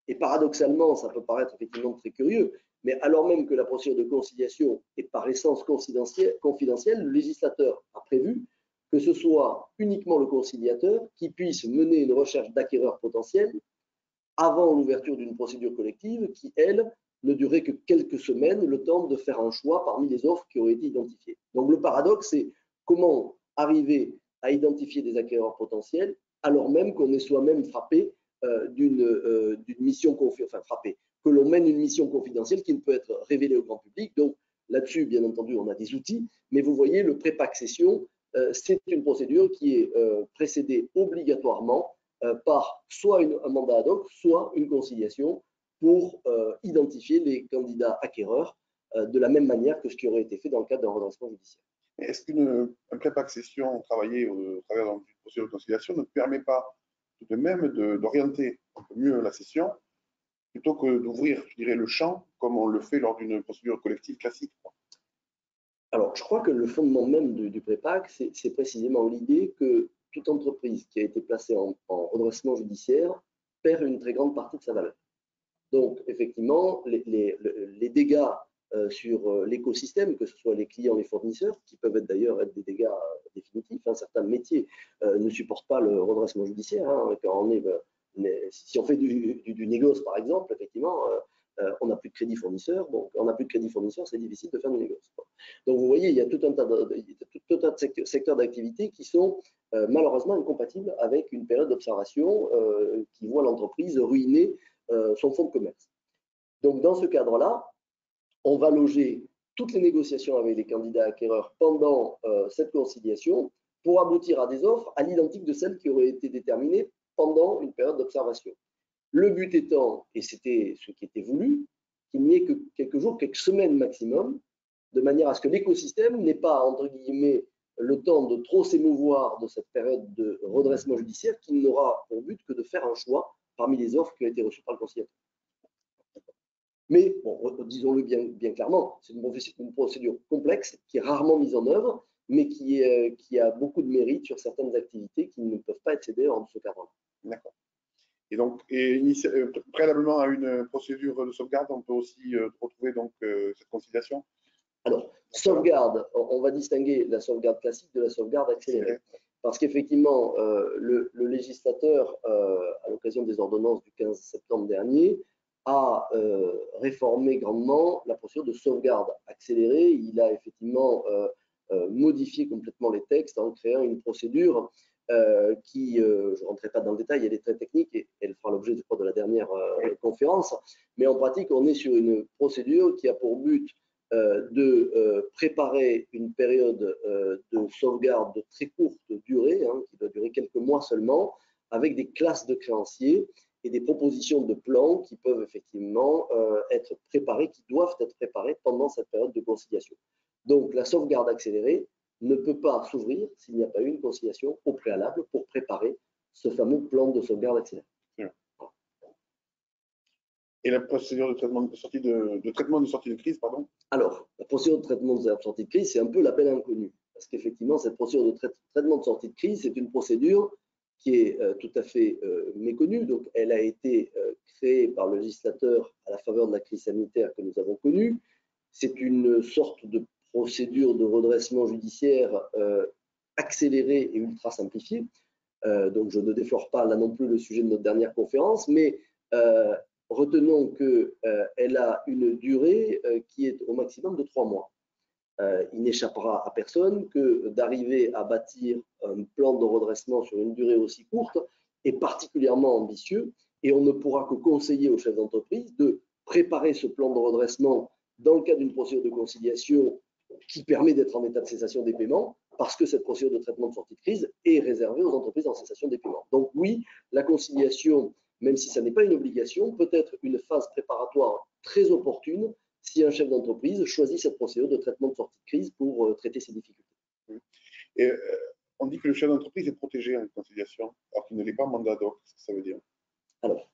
Et paradoxalement, ça peut paraître effectivement très curieux, mais alors même que la procédure de conciliation est par essence confidentielle, le législateur a prévu que ce soit uniquement le conciliateur qui puisse mener une recherche d'acquéreurs potentiels avant l'ouverture d'une procédure collective qui, elle, ne durait que quelques semaines, le temps de faire un choix parmi les offres qui auraient été identifiées. Donc le paradoxe, c'est comment arriver à identifier des acquéreurs potentiels alors même qu'on est soi-même frappé d'une mission confidentielle, enfin frappé, que l'on mène une mission confidentielle qui ne peut être révélée au grand public. Donc là-dessus, bien entendu, on a des outils, mais vous voyez, le pré-PAC-cession, c'est une procédure qui est précédée obligatoirement par soit un mandat ad hoc, soit une conciliation pour identifier les candidats acquéreurs de la même manière que ce qui aurait été fait dans le cadre d'un redressement judiciaire. Est-ce qu'un pré-PAC-cession travaillé au travers d'une procédure de conciliation ne permet pas tout de même d'orienter un peu mieux la session plutôt que d'ouvrir, je dirais, le champ comme on le fait lors d'une procédure collective classique? Alors, je crois que le fondement même du pré-PAC, c'est précisément l'idée que toute entreprise qui a été placée en redressement judiciaire perd une très grande partie de sa valeur. Donc, effectivement, les dégâts sur l'écosystème, que ce soit les clients, les fournisseurs, qui peuvent être d'ailleurs des dégâts définitifs. Hein, certains métiers ne supportent pas le redressement judiciaire. Hein, quand si on fait du négoce, par exemple, effectivement, on n'a plus de crédit fournisseur. Donc, on n'a plus de crédit fournisseur, c'est difficile de faire du négoce. Donc, vous voyez, il y a tout un tas de secteurs d'activité qui sont malheureusement incompatibles avec une période d'observation qui voit l'entreprise ruiner son fonds de commerce. Donc, dans ce cadre-là, on va loger toutes les négociations avec les candidats acquéreurs pendant cette conciliation pour aboutir à des offres à l'identique de celles qui auraient été déterminées pendant une période d'observation. Le but étant, et c'était ce qui était voulu, qu'il n'y ait que quelques jours, quelques semaines maximum, de manière à ce que l'écosystème n'ait pas, entre guillemets, le temps de trop s'émouvoir de cette période de redressement judiciaire qui n'aura pour but que de faire un choix parmi les offres qui ont été reçues par le conciliateur. Mais, bon, disons-le bien clairement, c'est une procédure complexe qui est rarement mise en œuvre, mais qui a beaucoup de mérite sur certaines activités qui ne peuvent pas être cédées hors de ce cadre-là. D'accord. Et donc, préalablement à une procédure de sauvegarde, on peut aussi retrouver donc, cette conciliation? Alors, sauvegarde, on va distinguer la sauvegarde classique de la sauvegarde accélérée. Parce qu'effectivement, le législateur, à l'occasion des ordonnances du 15 septembre dernier, a réformé grandement la procédure de sauvegarde accélérée. Il a effectivement modifié complètement les textes en créant une procédure qui, je ne rentrerai pas dans le détail, elle est très technique et elle fera l'objet de la dernière conférence. Mais en pratique, on est sur une procédure qui a pour but de préparer une période de sauvegarde de très courte durée, hein, qui doit durer quelques mois seulement, avec des classes de créanciers et des propositions de plans qui peuvent effectivement être préparées, qui doivent être préparées pendant cette période de conciliation. Donc la sauvegarde accélérée ne peut pas s'ouvrir s'il n'y a pas eu une conciliation au préalable pour préparer ce fameux plan de sauvegarde accélérée. Et la procédure de traitement de sortie de crise, pardon? Alors, la procédure de traitement de sortie de crise, c'est un peu la belle inconnue. Parce qu'effectivement, cette procédure de traitement de sortie de crise, c'est une procédure qui est tout à fait méconnue. Donc, elle a été créée par le législateur à la faveur de la crise sanitaire que nous avons connue. C'est une sorte de procédure de redressement judiciaire accélérée et ultra simplifiée. Donc, je ne déflore pas là non plus le sujet de notre dernière conférence, mais retenons qu'elle a une durée qui est au maximum de 3 mois. Il n'échappera à personne que d'arriver à bâtir un plan de redressement sur une durée aussi courte est particulièrement ambitieux et on ne pourra que conseiller aux chefs d'entreprise de préparer ce plan de redressement dans le cadre d'une procédure de conciliation qui permet d'être en état de cessation des paiements parce que cette procédure de traitement de sortie de crise est réservée aux entreprises en cessation des paiements. Donc oui, la conciliation, même si ça n'est pas une obligation, peut être une phase préparatoire très opportune si un chef d'entreprise choisit cette procédure de traitement de sortie de crise pour traiter ses difficultés. Et on dit que le chef d'entreprise est protégé en conciliation, alors qu'il ne l'est pas en mandat ad hoc. Qu'est-ce que ça veut dire? Alors,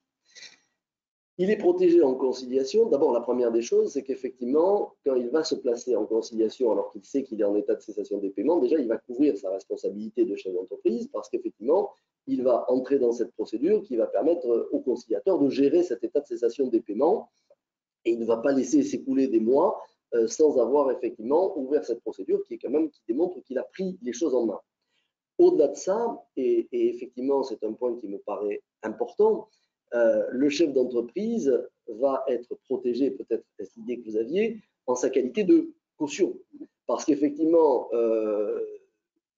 il est protégé en conciliation. D'abord, la première des choses, c'est qu'effectivement, quand il va se placer en conciliation alors qu'il sait qu'il est en état de cessation des paiements, déjà, il va couvrir sa responsabilité de chef d'entreprise parce qu'effectivement, il va entrer dans cette procédure qui va permettre au conciliateur de gérer cet état de cessation des paiements et il ne va pas laisser s'écouler des mois sans avoir effectivement ouvert cette procédure qui démontre qu'il a pris les choses en main. Au-delà de ça, et effectivement c'est un point qui me paraît important, le chef d'entreprise va être protégé, peut-être est-ce l'idée que vous aviez, en sa qualité de caution. Parce qu'effectivement, il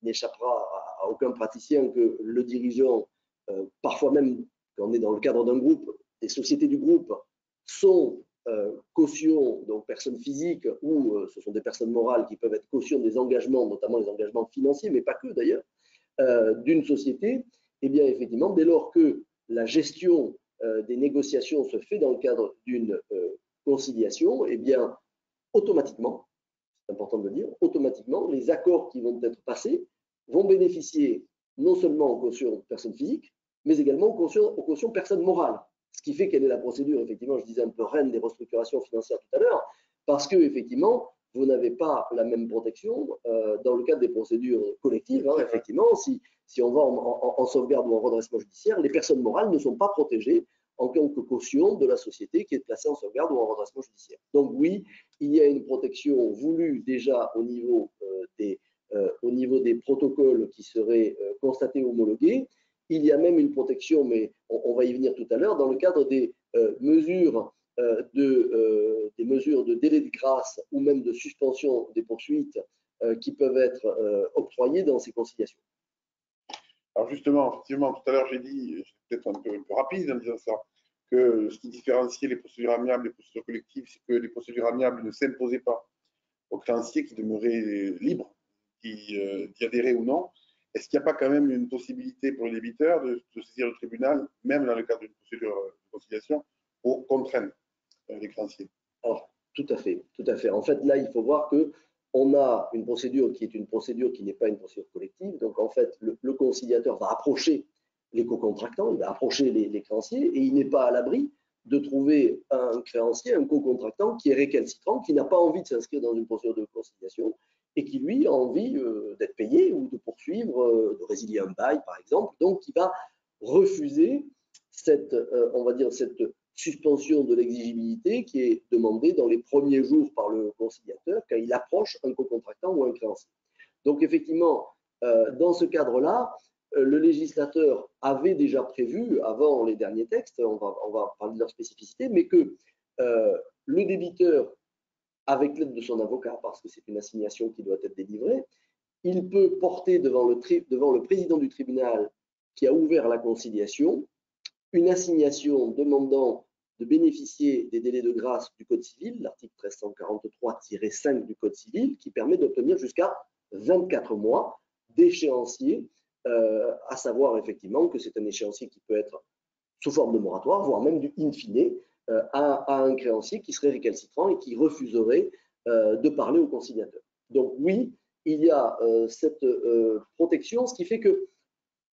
n'échappera à aucun praticien que le dirigeant, parfois même quand on est dans le cadre d'un groupe, des sociétés du groupe sont caution, donc personnes physiques, ou ce sont des personnes morales qui peuvent être caution des engagements, notamment les engagements financiers, mais pas que d'ailleurs, d'une société, et bien effectivement, dès lors que la gestion des négociations se fait dans le cadre d'une conciliation, et bien automatiquement, c'est important de le dire, automatiquement, les accords qui vont être passés vont bénéficier non seulement aux cautions personnes physiques, mais également aux cautions personnes morales. Ce qui fait quelle est la procédure, effectivement, je disais un peu reine des restructurations financières tout à l'heure, parce que, effectivement, vous n'avez pas la même protection dans le cadre des procédures collectives. Hein, effectivement, si on va en sauvegarde ou en redressement judiciaire, les personnes morales ne sont pas protégées en tant que caution de la société qui est placée en sauvegarde ou en redressement judiciaire. Donc oui, il y a une protection voulue déjà au niveau des protocoles qui seraient constatés et homologués. Il y a même une protection, mais on va y venir tout à l'heure, dans le cadre des mesures de délai de grâce ou même de suspension des poursuites qui peuvent être octroyées dans ces conciliations. Alors justement, effectivement, tout à l'heure j'ai dit, peut-être un peu rapide en disant ça, que ce qui différenciait les procédures amiables des procédures collectives, c'est que les procédures amiables ne s'imposaient pas aux créanciers qui demeuraient libres d'y adhérer ou non. Est-ce qu'il n'y a pas quand même une possibilité pour le débiteur de saisir le tribunal, même dans le cadre d'une procédure de conciliation, pour contraindre les créanciers? Alors, tout à fait, tout à fait. En fait, là, il faut voir que on a une procédure qui est une procédure qui n'est pas une procédure collective. Donc, en fait, le conciliateur va approcher les co-contractants, il va approcher les créanciers et il n'est pas à l'abri de trouver un créancier, un co-contractant qui est récalcitrant, qui n'a pas envie de s'inscrire dans une procédure de conciliation et qui, lui, a envie d'être payé ou de poursuivre, de résilier un bail, par exemple. Donc, il va refuser cette, on va dire, cette suspension de l'exigibilité qui est demandée dans les premiers jours par le conciliateur quand il approche un co-contractant ou un créancier. Donc, effectivement, dans ce cadre-là, le législateur avait déjà prévu, avant les derniers textes, on va parler de leur spécificité, mais que le débiteur, avec l'aide de son avocat, parce que c'est une assignation qui doit être délivrée, il peut porter devant le président du tribunal qui a ouvert la conciliation une assignation demandant de bénéficier des délais de grâce du Code civil, l'article 1343-5 du Code civil, qui permet d'obtenir jusqu'à 24 mois d'échéancier, à savoir effectivement que c'est un échéancier qui peut être sous forme de moratoire, voire même du in fine, à un créancier qui serait récalcitrant et qui refuserait de parler au conciliateur. Donc oui, il y a cette protection, ce qui fait que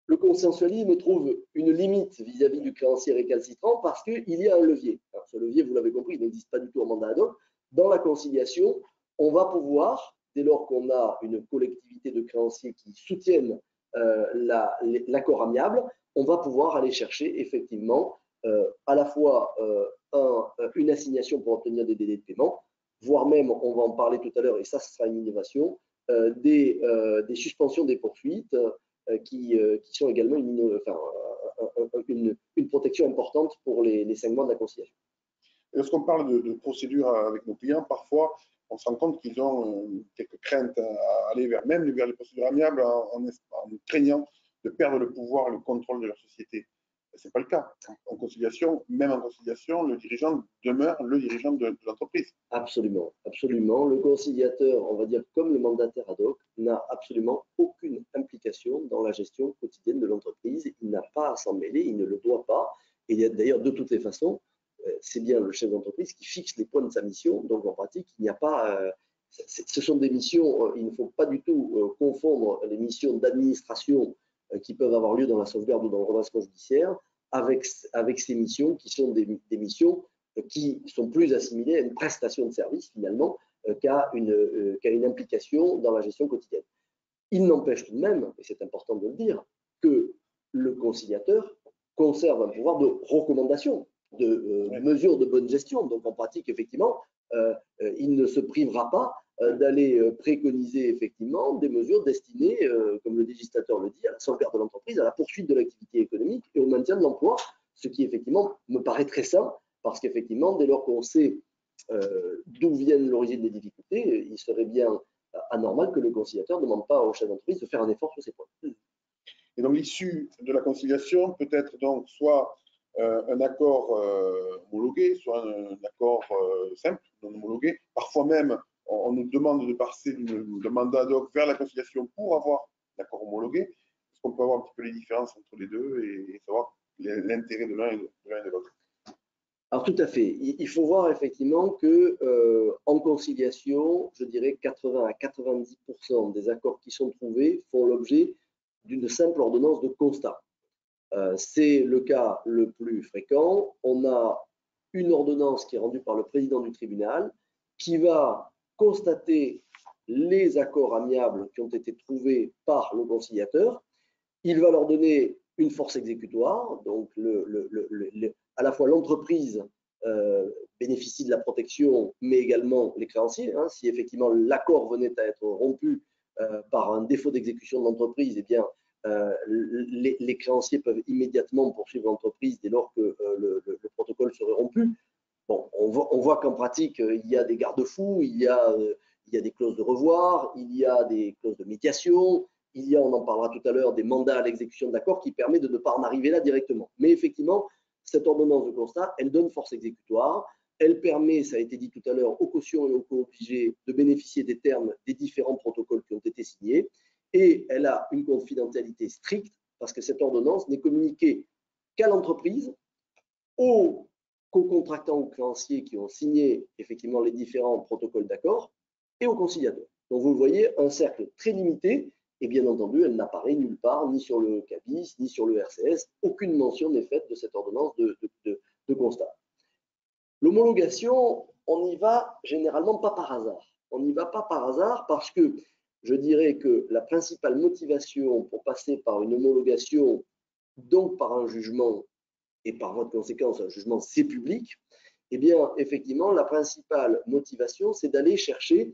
le consensualisme trouve une limite vis-à-vis du créancier récalcitrant parce qu'il y a un levier. Alors, ce levier, vous l'avez compris, il n'existe pas du tout en mandat ad hoc. Dans la conciliation, on va pouvoir, dès lors qu'on a une collectivité de créanciers qui soutiennent l'accord amiable, on va pouvoir aller chercher effectivement à la fois une assignation pour obtenir des délais de paiement, voire même, on va en parler tout à l'heure, et ça, ce sera une innovation, des suspensions des poursuites, qui sont également une protection importante pour les 5 mois de la conciliation. Lorsqu'on parle de procédure avec nos clients, parfois, on se rend compte qu'ils ont quelques craintes à aller vers les procédures amiables en craignant de perdre le pouvoir et le contrôle de leur société. Ce n'est pas le cas. En conciliation, même en conciliation, le dirigeant demeure le dirigeant de l'entreprise. Absolument, absolument. Le conciliateur, on va dire comme le mandataire ad hoc, n'a absolument aucune implication dans la gestion quotidienne de l'entreprise. Il n'a pas à s'en mêler, il ne le doit pas. Et d'ailleurs, de toutes les façons, c'est bien le chef d'entreprise qui fixe les points de sa mission. Donc, en pratique, il n'y a pas… ce sont des missions, il ne faut pas du tout confondre les missions d'administration qui peuvent avoir lieu dans la sauvegarde ou dans le redressement judiciaire avec ces missions qui sont des missions qui sont plus assimilées à une prestation de service finalement qu'à une implication dans la gestion quotidienne. Il n'empêche tout de même, et c'est important de le dire, que le conciliateur conserve un pouvoir de recommandation, de mesure de bonne gestion. Donc, en pratique, effectivement, il ne se privera pas d'aller préconiser effectivement des mesures destinées, comme le législateur le dit, à la sauvegarde de l'entreprise, à la poursuite de l'activité économique et au maintien de l'emploi, ce qui effectivement me paraît très sain, parce qu'effectivement, dès lors qu'on sait d'où viennent l'origine des difficultés, il serait bien anormal que le conciliateur ne demande pas au chef d'entreprise de faire un effort sur ces points. Et donc l'issue de la conciliation peut être donc soit un accord homologué, soit un accord simple, non homologué. Parfois même, on nous demande de passer d'un mandat ad hoc vers la conciliation pour avoir l'accord homologué. Est-ce qu'on peut avoir un petit peu les différences entre les deux et savoir l'intérêt de l'un et de l'autre? Alors tout à fait. Il faut voir effectivement que en conciliation, je dirais 80 à 90% des accords qui sont trouvés font l'objet d'une simple ordonnance de constat. C'est le cas le plus fréquent. On a une ordonnance qui est rendue par le président du tribunal qui va constater les accords amiables qui ont été trouvés par le conciliateur. Il va leur donner une force exécutoire, donc à la fois l'entreprise bénéficie de la protection, mais également les créanciers. Si effectivement l'accord venait à être rompu par un défaut d'exécution de l'entreprise, eh bien, les créanciers peuvent immédiatement poursuivre l'entreprise dès lors que le protocole serait rompu. Bon, on voit qu'en pratique, il y a des garde-fous, il y a des clauses de revoir, il y a des clauses de médiation, il y a, on en parlera tout à l'heure, des mandats à l'exécution de l'accord qui permettent de ne pas en arriver là directement. Mais effectivement, cette ordonnance de constat, elle donne force exécutoire. Elle permet, ça a été dit tout à l'heure, aux cautions et aux co-obligés de bénéficier des termes des différents protocoles qui ont été signés. Et elle a une confidentialité stricte parce que cette ordonnance n'est communiquée qu'à l'entreprise, aux co-contractants ou créanciers qui ont signé effectivement les différents protocoles d'accord et aux conciliateurs. Donc vous le voyez, un cercle très limité. Et bien entendu, elle n'apparaît nulle part, ni sur le CABIS, ni sur le RCS. Aucune mention n'est faite de cette ordonnance de constat. L'homologation, on n'y va généralement pas par hasard. On n'y va pas par hasard parce que je dirais que la principale motivation pour passer par une homologation, donc par un jugement, et par voie de conséquence, un jugement c'est public, eh bien, effectivement, la principale motivation, c'est d'aller chercher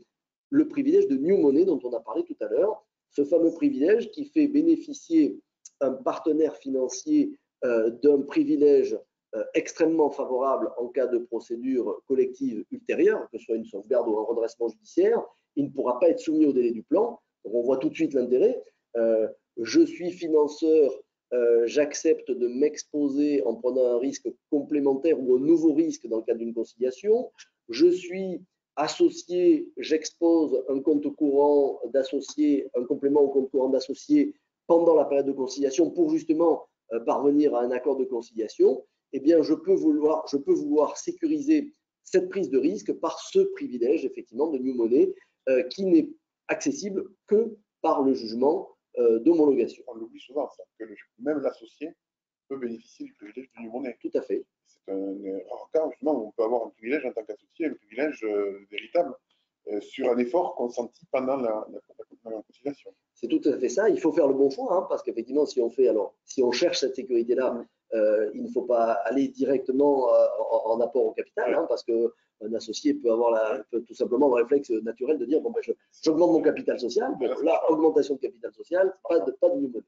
le privilège de new money dont on a parlé tout à l'heure, ce fameux privilège qui fait bénéficier un partenaire financier d'un privilège extrêmement favorable en cas de procédure collective ultérieure, que ce soit une sauvegarde ou un redressement judiciaire. Il ne pourra pas être soumis au délai du plan. Donc on voit tout de suite l'intérêt. Je suis financeur, j'accepte de m'exposer en prenant un risque complémentaire ou un nouveau risque dans le cadre d'une conciliation. Je suis associé, j'expose un compte courant d'associé, un complément au compte courant d'associé pendant la période de conciliation pour justement parvenir à un accord de conciliation. Eh bien, je peux vouloir sécuriser cette prise de risque par ce privilège, effectivement, de new money qui n'est accessible que par le jugement d'homologation. On l'oublie souvent, ça, que même l'associé peut bénéficier du privilège du new money. Tout à fait. C'est un rare cas, justement, où on peut avoir un privilège en tant qu'associé, un privilège véritable sur un effort consenti pendant la conciliation. C'est tout à fait ça. Il faut faire le bon choix, parce qu'effectivement, si on cherche cette sécurité-là, il ne faut pas aller directement en apport au capital, parce qu'un associé peut tout simplement le réflexe naturel de dire bon, ben, j'augmente mon capital social. Bon, là, augmentation de capital social, pas de new money.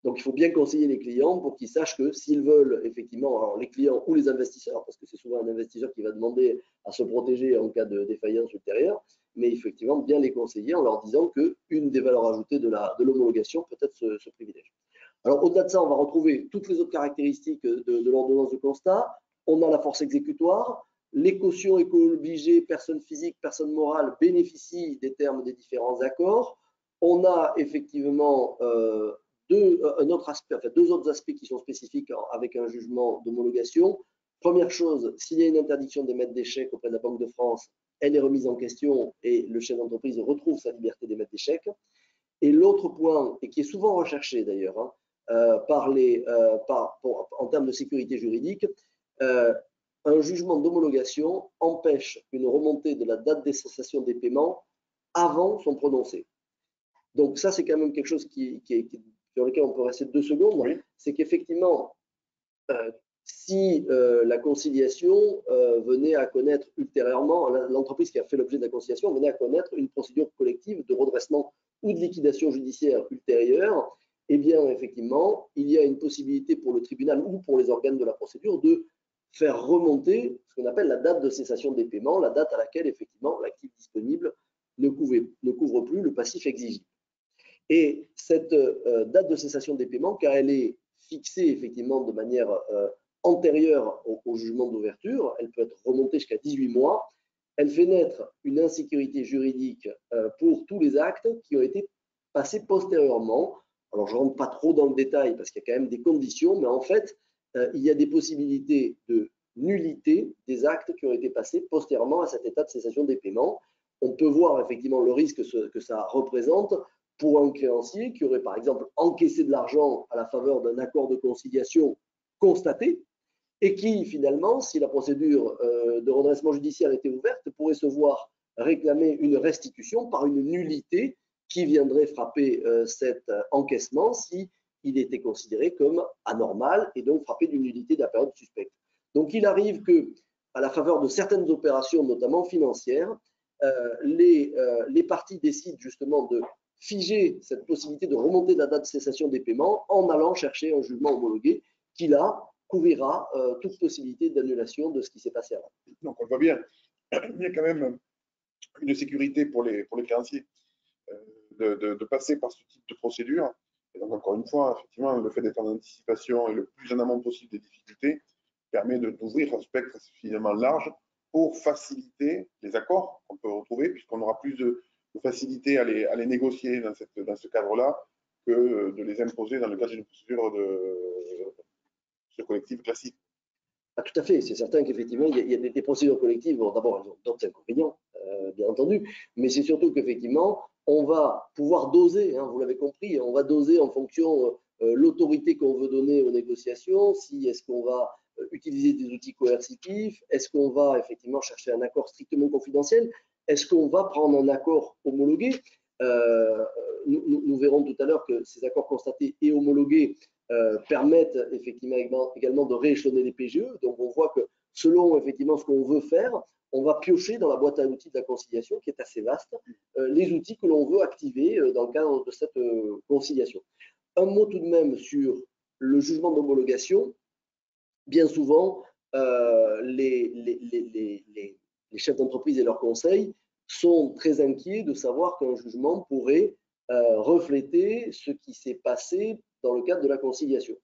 Donc, il faut bien conseiller les clients pour qu'ils sachent que s'ils veulent effectivement, alors les clients ou les investisseurs, parce que c'est souvent un investisseur qui va demander à se protéger en cas de défaillance ultérieure, mais effectivement bien les conseiller en leur disant qu'une des valeurs ajoutées de l'homologation peut être ce privilège. Alors, au-delà de ça, on va retrouver toutes les autres caractéristiques de l'ordonnance de constat. On a la force exécutoire. Les cautions éco-obligées, personnes physiques, personnes morales bénéficient des termes des différents accords. On a effectivement deux autres aspects qui sont spécifiques avec un jugement d'homologation. Première chose, s'il y a une interdiction d'émettre des chèques auprès de la Banque de France, elle est remise en question et le chef d'entreprise retrouve sa liberté d'émettre des chèques. Et l'autre point, et qui est souvent recherché d'ailleurs en termes de sécurité juridique, un jugement d'homologation empêche une remontée de la date de cessation des paiements avant son prononcé. Donc ça, c'est quand même quelque chose qui est sur lequel on peut rester 2 secondes, Oui. c'est qu'effectivement, si la conciliation venait à connaître ultérieurement, l'entreprise qui a fait l'objet de la conciliation venait à connaître une procédure collective de redressement ou de liquidation judiciaire ultérieure, eh bien, effectivement, il y a une possibilité pour le tribunal ou pour les organes de la procédure de faire remonter ce qu'on appelle la date de cessation des paiements, la date à laquelle, effectivement, l'actif disponible ne couvre plus le passif exigible. Et cette date de cessation des paiements, car elle est fixée, effectivement, de manière antérieure au jugement d'ouverture, elle peut être remontée jusqu'à 18 mois, elle fait naître une insécurité juridique pour tous les actes qui ont été passés postérieurement. Alors, je ne rentre pas trop dans le détail parce qu'il y a quand même des conditions, mais en fait, il y a des possibilités de nullité des actes qui ont été passés postérieurement à cet état de cessation des paiements. On peut voir effectivement le risque que ça représente pour un créancier qui aurait par exemple encaissé de l'argent à la faveur d'un accord de conciliation constaté et qui finalement, si la procédure de redressement judiciaire était ouverte, pourrait se voir réclamer une restitution par une nullité qui viendrait frapper cet encaissement si il était considéré comme anormal et donc frappé d'une nullité de la période suspecte. Donc il arrive que, à la faveur de certaines opérations, notamment financières, les parties décident justement de figer cette possibilité de remonter la date de cessation des paiements en allant chercher un jugement homologué qui, là, couvrira toute possibilité d'annulation de ce qui s'est passé avant. Donc, on voit bien, il y a quand même une sécurité pour les créanciers de passer par ce type de procédure. Et donc, encore une fois, effectivement, le fait d'être en anticipation et le plus en amont possible des difficultés permet d'ouvrir un spectre suffisamment large pour faciliter les accords qu'on peut retrouver, puisqu'on aura plus de facilité à les négocier dans ce cadre-là que de les imposer dans le cadre d'une procédure de collective classique. Ah, tout à fait, c'est certain qu'effectivement, il y a des procédures collectives. Bon, d'abord, elles ont d'autres inconvénients, bien entendu, mais c'est surtout qu'effectivement, on va pouvoir doser, hein, vous l'avez compris, on va doser en fonction l'autorité qu'on veut donner aux négociations, si est-ce qu'on va utiliser des outils coercitifs, est-ce qu'on va effectivement chercher un accord strictement confidentiel, est-ce qu'on va prendre un accord homologué. Nous verrons tout à l'heure que ces accords constatés et homologués permettent effectivement également de rééchelonner les PGE. Donc on voit que selon effectivement ce qu'on veut faire, on va piocher dans la boîte à outils de la conciliation qui est assez vaste, les outils que l'on veut activer dans le cadre de cette conciliation. Un mot tout de même sur le jugement d'homologation. Bien souvent, les chefs d'entreprise et leurs conseils sont très inquiets de savoir qu'un jugement pourrait refléter ce qui s'est passé dans le cadre de la conciliation.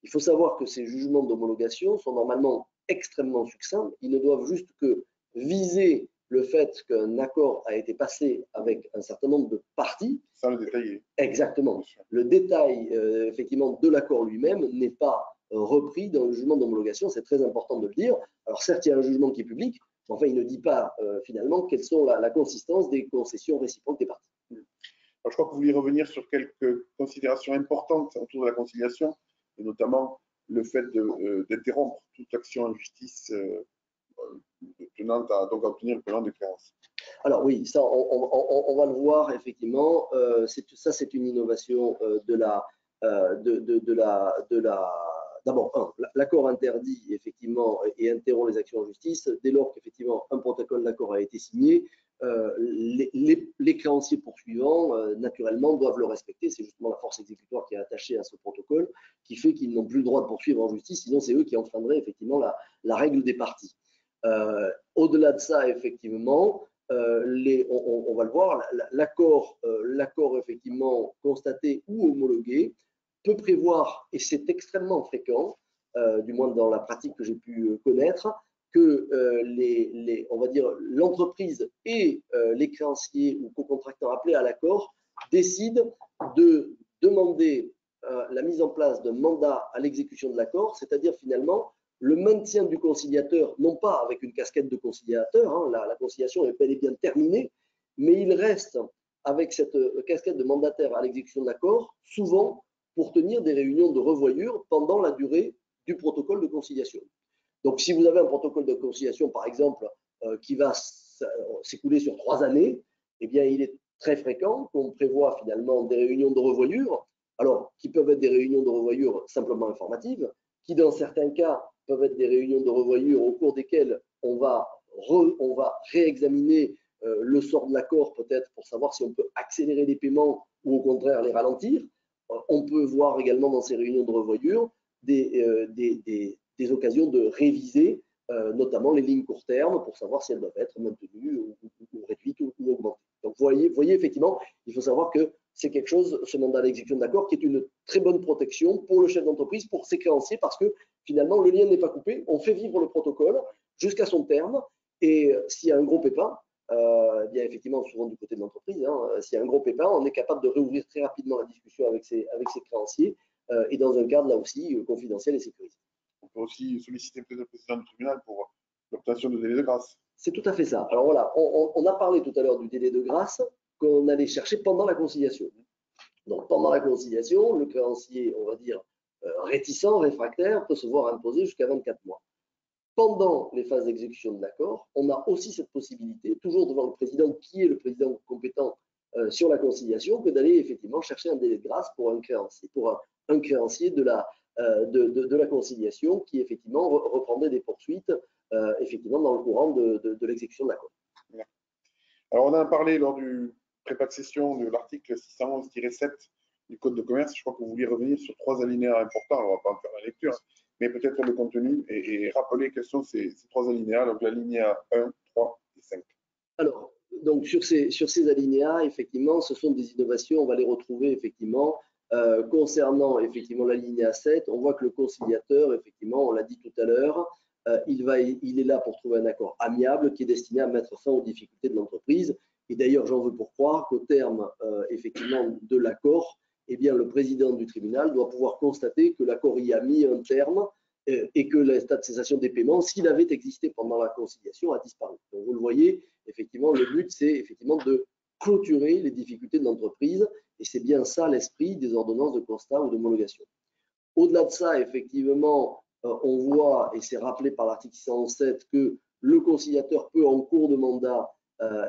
Il faut savoir que ces jugements d'homologation sont normalement extrêmement succincts. Ils ne doivent juste que viser le fait qu'un accord a été passé avec un certain nombre de parties. Sans le détailler. Exactement. Le détail effectivement de l'accord lui-même n'est pas repris dans le jugement d'homologation. C'est très important de le dire. Alors certes, il y a un jugement qui est public, mais enfin, il ne dit pas finalement quelles sont la consistance des concessions réciproques des parties. Alors, je crois que vous voulez revenir sur quelques considérations importantes autour de la conciliation, et notamment le fait d'interrompre toute action en justice tenant à obtenir le paiement des créances. Alors oui, ça, on va le voir effectivement. Ça, c'est une innovation D'abord, l'accord interdit effectivement et interrompt les actions en justice dès lors qu'effectivement un protocole d'accord a été signé. Les créanciers poursuivants, naturellement, doivent le respecter. C'est justement la force exécutoire qui est attachée à ce protocole qui fait qu'ils n'ont plus le droit de poursuivre en justice, sinon c'est eux qui enfreindraient effectivement la règle des parties. Au-delà de ça, effectivement, on va le voir, l'accord effectivement constaté ou homologué peut prévoir, et c'est extrêmement fréquent, du moins dans la pratique que j'ai pu connaître, que on va dire l'entreprise et les créanciers ou co-contractants appelés à l'accord décident de demander la mise en place d'un mandat à l'exécution de l'accord, c'est-à-dire finalement le maintien du conciliateur, non pas avec une casquette de conciliateur, hein, la conciliation est bel et bien terminée, mais il reste avec cette casquette de mandataire à l'exécution de l'accord, souvent pour tenir des réunions de revoyure pendant la durée du protocole de conciliation. Donc, si vous avez un protocole de conciliation, par exemple, qui va s'écouler sur 3 années, eh bien, il est très fréquent qu'on prévoit finalement des réunions de revoyure alors qui peuvent être des réunions de revoyure simplement informatives, qui dans certains cas peuvent être des réunions de revoyure au cours desquelles on va réexaminer le sort de l'accord peut-être pour savoir si on peut accélérer les paiements ou au contraire les ralentir. On peut voir également dans ces réunions de revoyure des occasions de réviser notamment les lignes court terme pour savoir si elles doivent être maintenues ou réduites ou augmentées. Donc vous voyez effectivement, il faut savoir que c'est quelque chose, ce mandat d'exécution d'accord, qui est une très bonne protection pour le chef d'entreprise, pour ses créanciers, parce que finalement le lien n'est pas coupé, on fait vivre le protocole jusqu'à son terme, et s'il y a un gros pépin, bien effectivement souvent du côté de l'entreprise, s'il y a un gros pépin, on est capable de réouvrir très rapidement la discussion avec ses créanciers, et dans un cadre là aussi confidentiel et sécurisé. On peut aussi solliciter peut-être le président du tribunal pour l'obtention de délai de grâce. C'est tout à fait ça. Alors voilà, on a parlé tout à l'heure du délai de grâce qu'on allait chercher pendant la conciliation. Donc pendant la conciliation, le créancier, on va dire, réticent, réfractaire, peut se voir imposer jusqu'à 24 mois. Pendant les phases d'exécution de l'accord, on a aussi cette possibilité, toujours devant le président, qui est le président compétent sur la conciliation, que d'aller effectivement chercher un délai de grâce pour un créancier de la conciliation qui effectivement reprendrait des poursuites effectivement dans le courant de l'exécution de l'accord. Alors on a parlé lors du prépa de session de l'article 611-7 du Code de commerce. Je crois que vous vouliez revenir sur 3 alinéas importants. On ne va pas en faire la lecture, mais peut-être le contenu et rappeler quels sont ces 3 alinéas, donc l'alinéa 1, 3 et 5. Alors, donc sur ces alinéas, effectivement, ce sont des innovations, on va les retrouver effectivement. Concernant effectivement l'alinéa 7, on voit que le conciliateur, effectivement, on l'a dit tout à l'heure, il est là pour trouver un accord amiable qui est destiné à mettre fin aux difficultés de l'entreprise. Et d'ailleurs, j'en veux pour croire qu'au terme effectivement de l'accord, eh bien, le président du tribunal doit pouvoir constater que l'accord y a mis un terme et que l'état de cessation des paiements, s'il avait existé pendant la conciliation, a disparu. Donc, vous le voyez, effectivement, le but, c'est effectivement de clôturer les difficultés de l'entreprise, et c'est bien ça l'esprit des ordonnances de constat ou d'homologation. Au-delà de ça, effectivement, on voit, et c'est rappelé par l'article 607, que le conciliateur peut, en cours de mandat,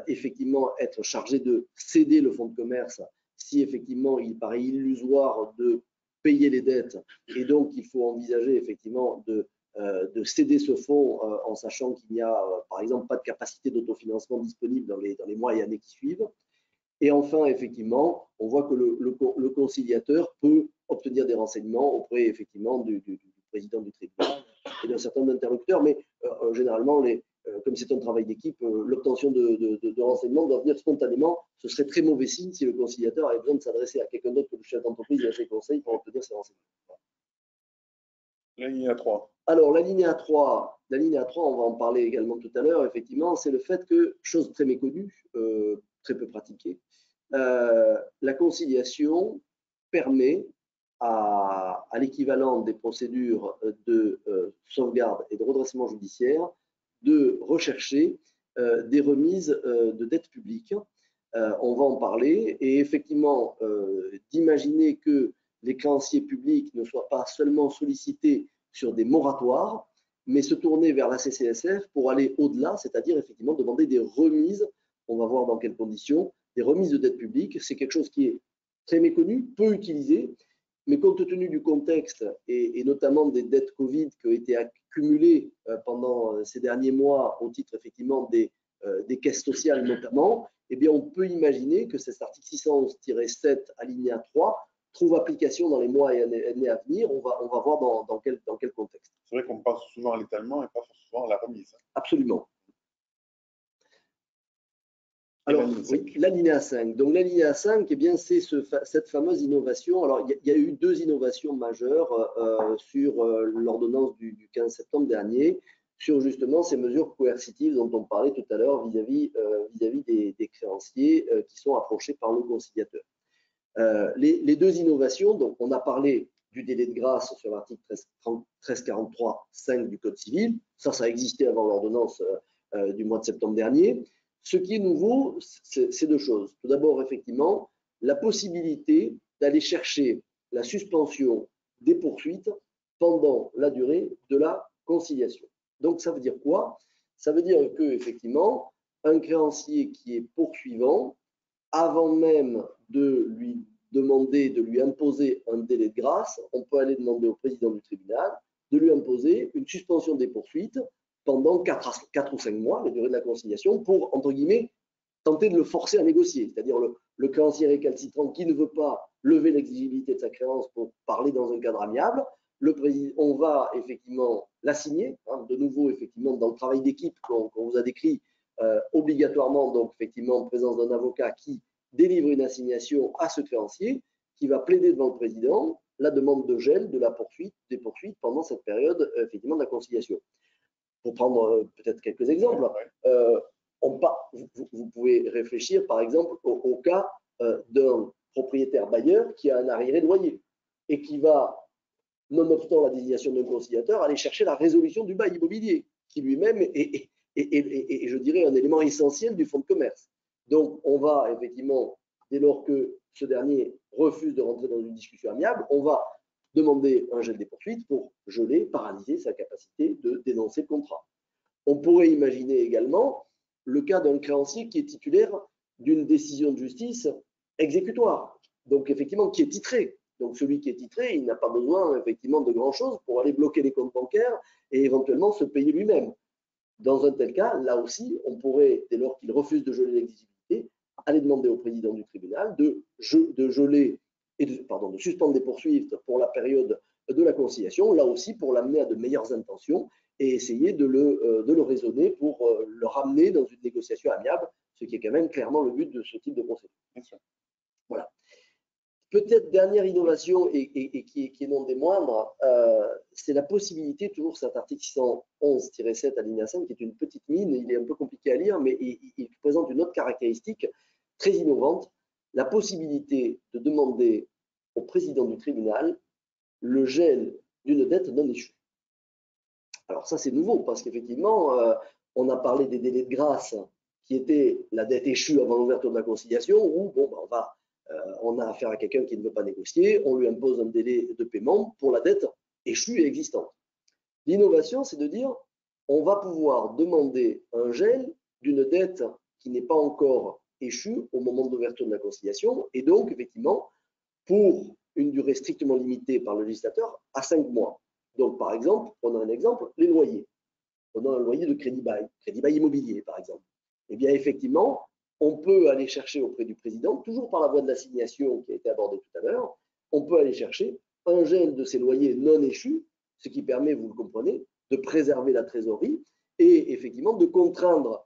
effectivement être chargé de céder le fonds de commerce si effectivement il paraît illusoire de payer les dettes, et donc il faut envisager effectivement de céder ce fonds en sachant qu'il n'y a par exemple pas de capacité d'autofinancement disponible dans les mois et années qui suivent. Et enfin, effectivement, on voit que le conciliateur peut obtenir des renseignements auprès effectivement du président du tribunal et d'un certain nombre d'interlocuteurs, mais généralement, comme c'est un travail d'équipe, l'obtention de renseignements doit venir spontanément. Ce serait très mauvais signe si le conciliateur avait besoin de s'adresser à quelqu'un d'autre que le chef d'entreprise et à ses conseils pour obtenir ces renseignements. L'alinéa 3. Alors, l'alinéa 3, on va en parler également tout à l'heure, effectivement, c'est le fait que, chose très méconnue, très peu pratiquée, la conciliation permet à l'équivalent des procédures de sauvegarde et de redressement judiciaire de rechercher des remises de dettes publiques. On va en parler et effectivement d'imaginer que les créanciers publics ne soient pas seulement sollicités sur des moratoires, mais se tourner vers la CCSF pour aller au-delà, c'est-à-dire effectivement demander des remises, on va voir dans quelles conditions, des remises de dettes publiques. C'est quelque chose qui est très méconnu, peu utilisé, mais compte tenu du contexte et notamment des dettes Covid qui ont été accumulées pendant ces derniers mois au titre effectivement des caisses sociales notamment, eh bien on peut imaginer que cet article 611-7 alinéa 3 trouve application dans les mois et années à venir. On va voir dans quel contexte. C'est vrai qu'on pense souvent à l'étalement et pas souvent à la remise. Absolument. Alors, oui, l'alinéa 5. Donc, l'alinéa 5, eh bien, c'est cette fameuse innovation. Alors, il y a eu 2 innovations majeures sur l'ordonnance du 15 septembre dernier, sur justement ces mesures coercitives dont on parlait tout à l'heure vis-à-vis des créanciers qui sont approchés par le conciliateur. Les 2 innovations, donc on a parlé du délai de grâce sur l'article 1343-5 du Code civil. Ça existait avant l'ordonnance du mois de septembre dernier. Ce qui est nouveau, c'est 2 choses. Tout d'abord, effectivement, la possibilité d'aller chercher la suspension des poursuites pendant la durée de la conciliation. Donc, ça veut dire quoi? Ça veut dire que, effectivement, un créancier qui est poursuivant, avant même de lui demander de lui imposer un délai de grâce, on peut aller demander au président du tribunal de lui imposer une suspension des poursuites pendant 4 ou 5 mois, la durée de la conciliation, pour, entre guillemets, tenter de le forcer à négocier. C'est-à-dire le créancier récalcitrant qui ne veut pas lever l'exigibilité de sa créance pour parler dans un cadre amiable, on va effectivement l'assigner, hein, de nouveau effectivement dans le travail d'équipe qu'on vous a décrit, obligatoirement donc effectivement en présence d'un avocat qui délivre une assignation à ce créancier, qui va plaider devant le président la demande de gel de la poursuite, des poursuites pendant cette période effectivement de la conciliation. Pour prendre peut-être quelques exemples, vous pouvez réfléchir par exemple au cas d'un propriétaire bailleur qui a un arriéré de loyer et qui va, nonobstant la désignation d'un conciliateur, aller chercher la résolution du bail immobilier, qui lui-même est, je dirais, un élément essentiel du fonds de commerce. Donc, on va effectivement, dès lors que ce dernier refuse de rentrer dans une discussion amiable, on va demander un gel des poursuites pour geler, paralyser sa capacité de dénoncer le contrat. On pourrait imaginer également le cas d'un créancier qui est titulaire d'une décision de justice exécutoire, donc effectivement qui est titré. Donc celui qui est titré, il n'a pas besoin effectivement de grand-chose pour aller bloquer les comptes bancaires et éventuellement se payer lui-même. Dans un tel cas, là aussi, on pourrait, dès lors qu'il refuse de geler l'exigibilité, aller demander au président du tribunal de geler et de suspendre des poursuites pour la période de la conciliation, là aussi pour l'amener à de meilleures intentions et essayer de le raisonner pour le ramener dans une négociation amiable, ce qui est quand même clairement le but de ce type de procédure. Voilà. Peut-être dernière innovation et qui est non des moindres, c'est la possibilité, toujours cet article 611-7 alinéa 5, qui est une petite mine, il est un peu compliqué à lire, mais il présente une autre caractéristique très innovante, la possibilité de demander au président du tribunal le gel d'une dette non échue. Alors ça c'est nouveau parce qu'effectivement, on a parlé des délais de grâce qui étaient la dette échue avant l'ouverture de la conciliation, où bon, on a affaire à quelqu'un qui ne veut pas négocier, on lui impose un délai de paiement pour la dette échue et existante. L'innovation, c'est de dire, on va pouvoir demander un gel d'une dette qui n'est pas encore échue au moment de l'ouverture de la conciliation, et donc, effectivement, pour une durée strictement limitée par le législateur, à 5 mois. Donc, par exemple, on a un exemple, les loyers. On a un loyer de crédit bail immobilier, par exemple. Eh bien, effectivement, on peut aller chercher auprès du président, toujours par la voie de l'assignation qui a été abordée tout à l'heure, on peut aller chercher un gel de ces loyers non échus, ce qui permet, vous le comprenez, de préserver la trésorerie et effectivement de contraindre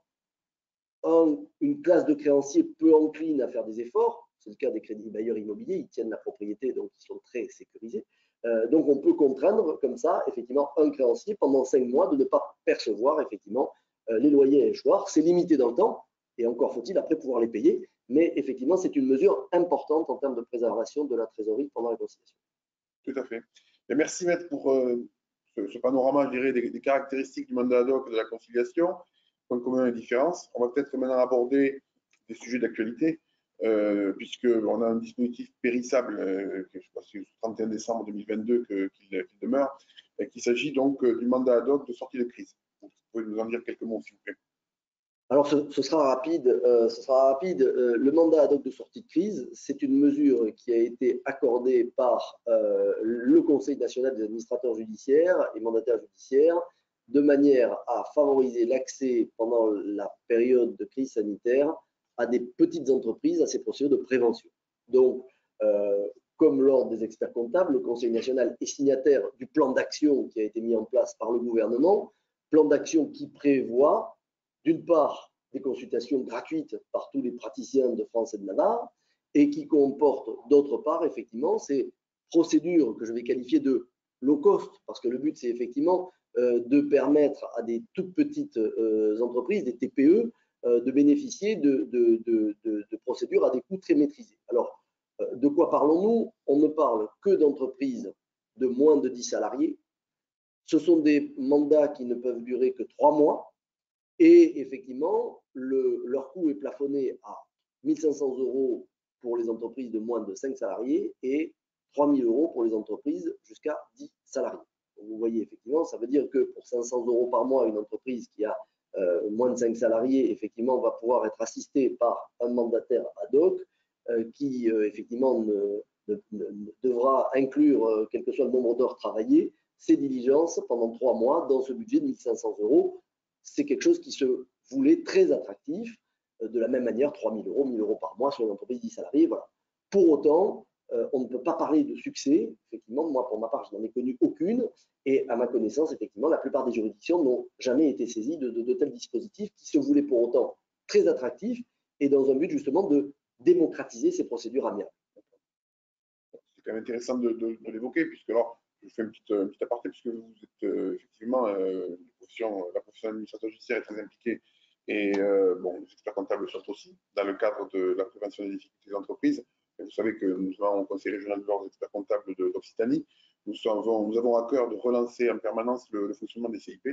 une classe de créanciers peu encline à faire des efforts. C'est le cas des crédits bailleurs immobiliers, ils tiennent la propriété, donc ils sont très sécurisés. Donc on peut contraindre comme ça, effectivement, un créancier pendant 5 mois de ne pas percevoir effectivement les loyers à échoir. C'est limité dans le temps. Et encore faut-il après pouvoir les payer. Mais effectivement, c'est une mesure importante en termes de préservation de la trésorerie pendant la conciliation. Tout à fait. Et merci, Maître, pour ce panorama, je dirais, des caractéristiques du mandat ad hoc de la conciliation, points communs et différences. On va peut-être maintenant aborder des sujets d'actualité, puisqu'on a un dispositif périssable, je crois que c'est le 31 décembre 2022 qu'il demeure, et qu'il s'agit donc du mandat ad hoc de sortie de crise. Vous pouvez nous en dire quelques mots, s'il vous plaît. Alors, ce sera rapide. Le mandat ad hoc de sortie de crise, c'est une mesure qui a été accordée par le Conseil national des administrateurs judiciaires et mandataires judiciaires de manière à favoriser l'accès pendant la période de crise sanitaire à des petites entreprises à ces procédures de prévention. Donc, comme lors des experts comptables, le Conseil national est signataire du plan d'action qui a été mis en place par le gouvernement, plan d'action qui prévoit d'une part, des consultations gratuites par tous les praticiens de France et de Navarre, et qui comporte d'autre part, effectivement, ces procédures que je vais qualifier de low cost, parce que le but, c'est effectivement de permettre à des toutes petites entreprises, des TPE, de bénéficier de procédures à des coûts très maîtrisés. Alors, de quoi parlons-nous? On ne parle que d'entreprises de moins de 10 salariés. Ce sont des mandats qui ne peuvent durer que 3 mois. Et effectivement, leur coût est plafonné à 1 500 € pour les entreprises de moins de 5 salariés et 3 000 € pour les entreprises jusqu'à 10 salariés. Donc vous voyez, effectivement, ça veut dire que pour 500 € par mois, une entreprise qui a moins de 5 salariés, effectivement, va pouvoir être assistée par un mandataire ad hoc qui effectivement devra inclure, quel que soit le nombre d'heures travaillées, ces diligences pendant 3 mois dans ce budget de 1 500 €. C'est quelque chose qui se voulait très attractif. De la même manière, 3 000 €, 1 000 € par mois sur une entreprise de 10 salariés. Voilà. Pour autant, on ne peut pas parler de succès. Effectivement, moi, pour ma part, je n'en ai connu aucune. Et à ma connaissance, effectivement, la plupart des juridictions n'ont jamais été saisies de tels dispositifs qui se voulaient pour autant très attractifs et dans un but justement de démocratiser ces procédures amiables. C'est quand même intéressant de l'évoquer, puisque alors, je fais un petit aparté, puisque vous êtes effectivement, la profession d'administrateur judiciaire est très impliquée, et bon, les experts comptables sont aussi, dans le cadre de la prévention des difficultés des entreprises. Et vous savez que nous avons au Conseil régional de l'ordre des experts comptables d'Occitanie. Nous avons à cœur de relancer en permanence le fonctionnement des CIP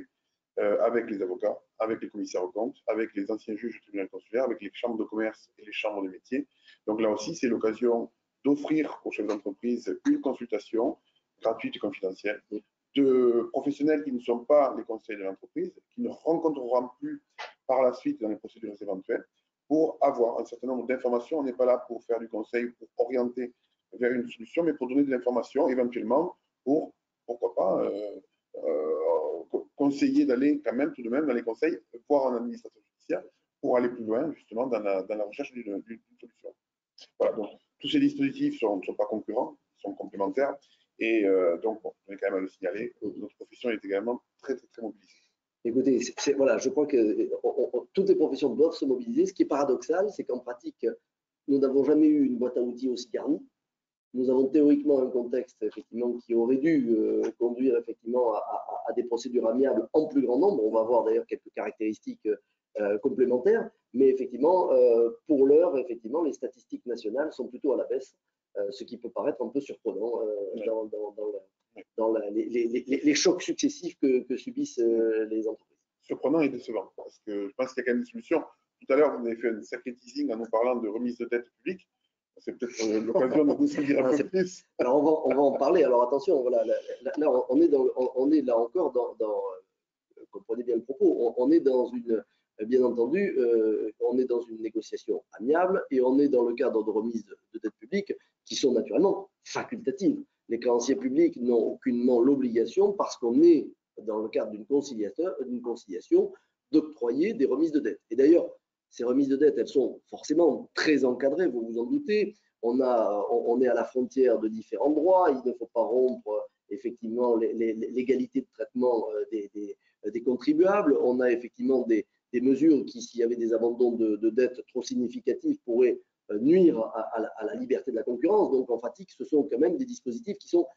avec les avocats, avec les commissaires aux comptes, avec les anciens juges du tribunal consulaire, avec les chambres de commerce et les chambres de métiers. Donc là aussi, c'est l'occasion d'offrir aux chefs d'entreprise une consultation gratuite et confidentielle de professionnels qui ne sont pas les conseils de l'entreprise, qui ne rencontreront plus par la suite dans les procédures éventuelles, pour avoir un certain nombre d'informations. On n'est pas là pour faire du conseil, pour orienter vers une solution, mais pour donner de l'information, éventuellement, pour, pourquoi pas, conseiller d'aller quand même, tout de même, dans les conseils, voire en administration judiciaire, pour aller plus loin, justement, dans la recherche d'une solution. Voilà, donc tous ces dispositifs ne sont pas concurrents, sont complémentaires, et donc, bon, on est quand même à le signaler, notre profession est également très, très, très mobilisée. Écoutez, voilà, je crois que toutes les professions doivent se mobiliser. Ce qui est paradoxal, c'est qu'en pratique, nous n'avons jamais eu une boîte à outils aussi garnie. Nous avons théoriquement un contexte effectivement qui aurait dû conduire effectivement à des procédures amiables en plus grand nombre. On va voir d'ailleurs quelques caractéristiques complémentaires, mais effectivement, pour l'heure, effectivement, les statistiques nationales sont plutôt à la baisse, ce qui peut paraître un peu surprenant dans les chocs successifs que subissent les entreprises. Surprenant et décevant, parce que je pense qu'il y a quand même une solution. Tout à l'heure, vous avez fait un sacré teasing en nous parlant de remise de dette publique. C'est peut-être l'occasion de vous en dire un peu plus. Alors, on va en parler. Alors, attention, voilà, là, on est là encore comprenez bien le propos, on est dans une, bien entendu, on est dans une négociation amiable et on est dans le cadre de remise de dette publique qui sont naturellement facultatives. Les créanciers publics n'ont aucunement l'obligation, parce qu'on est dans le cadre d'une conciliation, d'octroyer des remises de dette. Et d'ailleurs, ces remises de dette, elles sont forcément très encadrées, vous vous en doutez. On est à la frontière de différents droits. Il ne faut pas rompre effectivement l'égalité de traitement des contribuables. On a effectivement des mesures qui, s'il y avait des abandons de dettes trop significatifs, pourraient nuire à la liberté de la concurrence. Donc, en pratique, ce sont quand même des dispositifs qui sont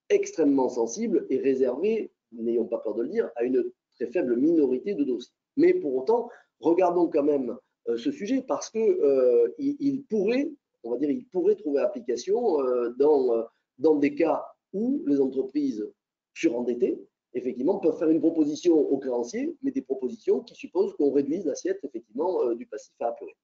extrêmement sensibles et réservés, n'ayons pas peur de le dire, à une très faible minorité de dossiers. Mais pour autant, regardons quand même ce sujet, parce que il pourrait, on va dire, il pourrait trouver application dans des cas où les entreprises surendettées, effectivement, peuvent faire une proposition aux créanciers, mais des propositions qui supposent qu'on réduise l'assiette, effectivement, du passif à apurer.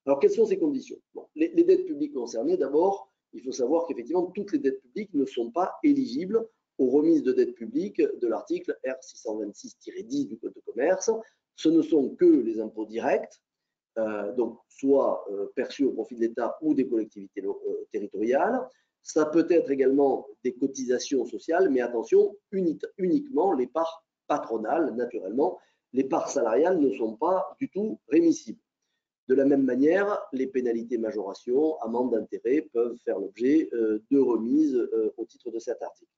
Alors, quelles sont ces conditions? Bon, les dettes publiques concernées, d'abord, il faut savoir qu'effectivement, toutes les dettes publiques ne sont pas éligibles aux remises de dettes publiques de l'article R626-10 du Code de commerce. Ce ne sont que les impôts directs, donc soit perçus au profit de l'État ou des collectivités territoriales. Ça peut être également des cotisations sociales, mais attention, uniquement les parts patronales, naturellement. Les parts salariales ne sont pas du tout rémissibles. De la même manière, les pénalités majoration, amendes d'intérêt peuvent faire l'objet de remises au titre de cet article.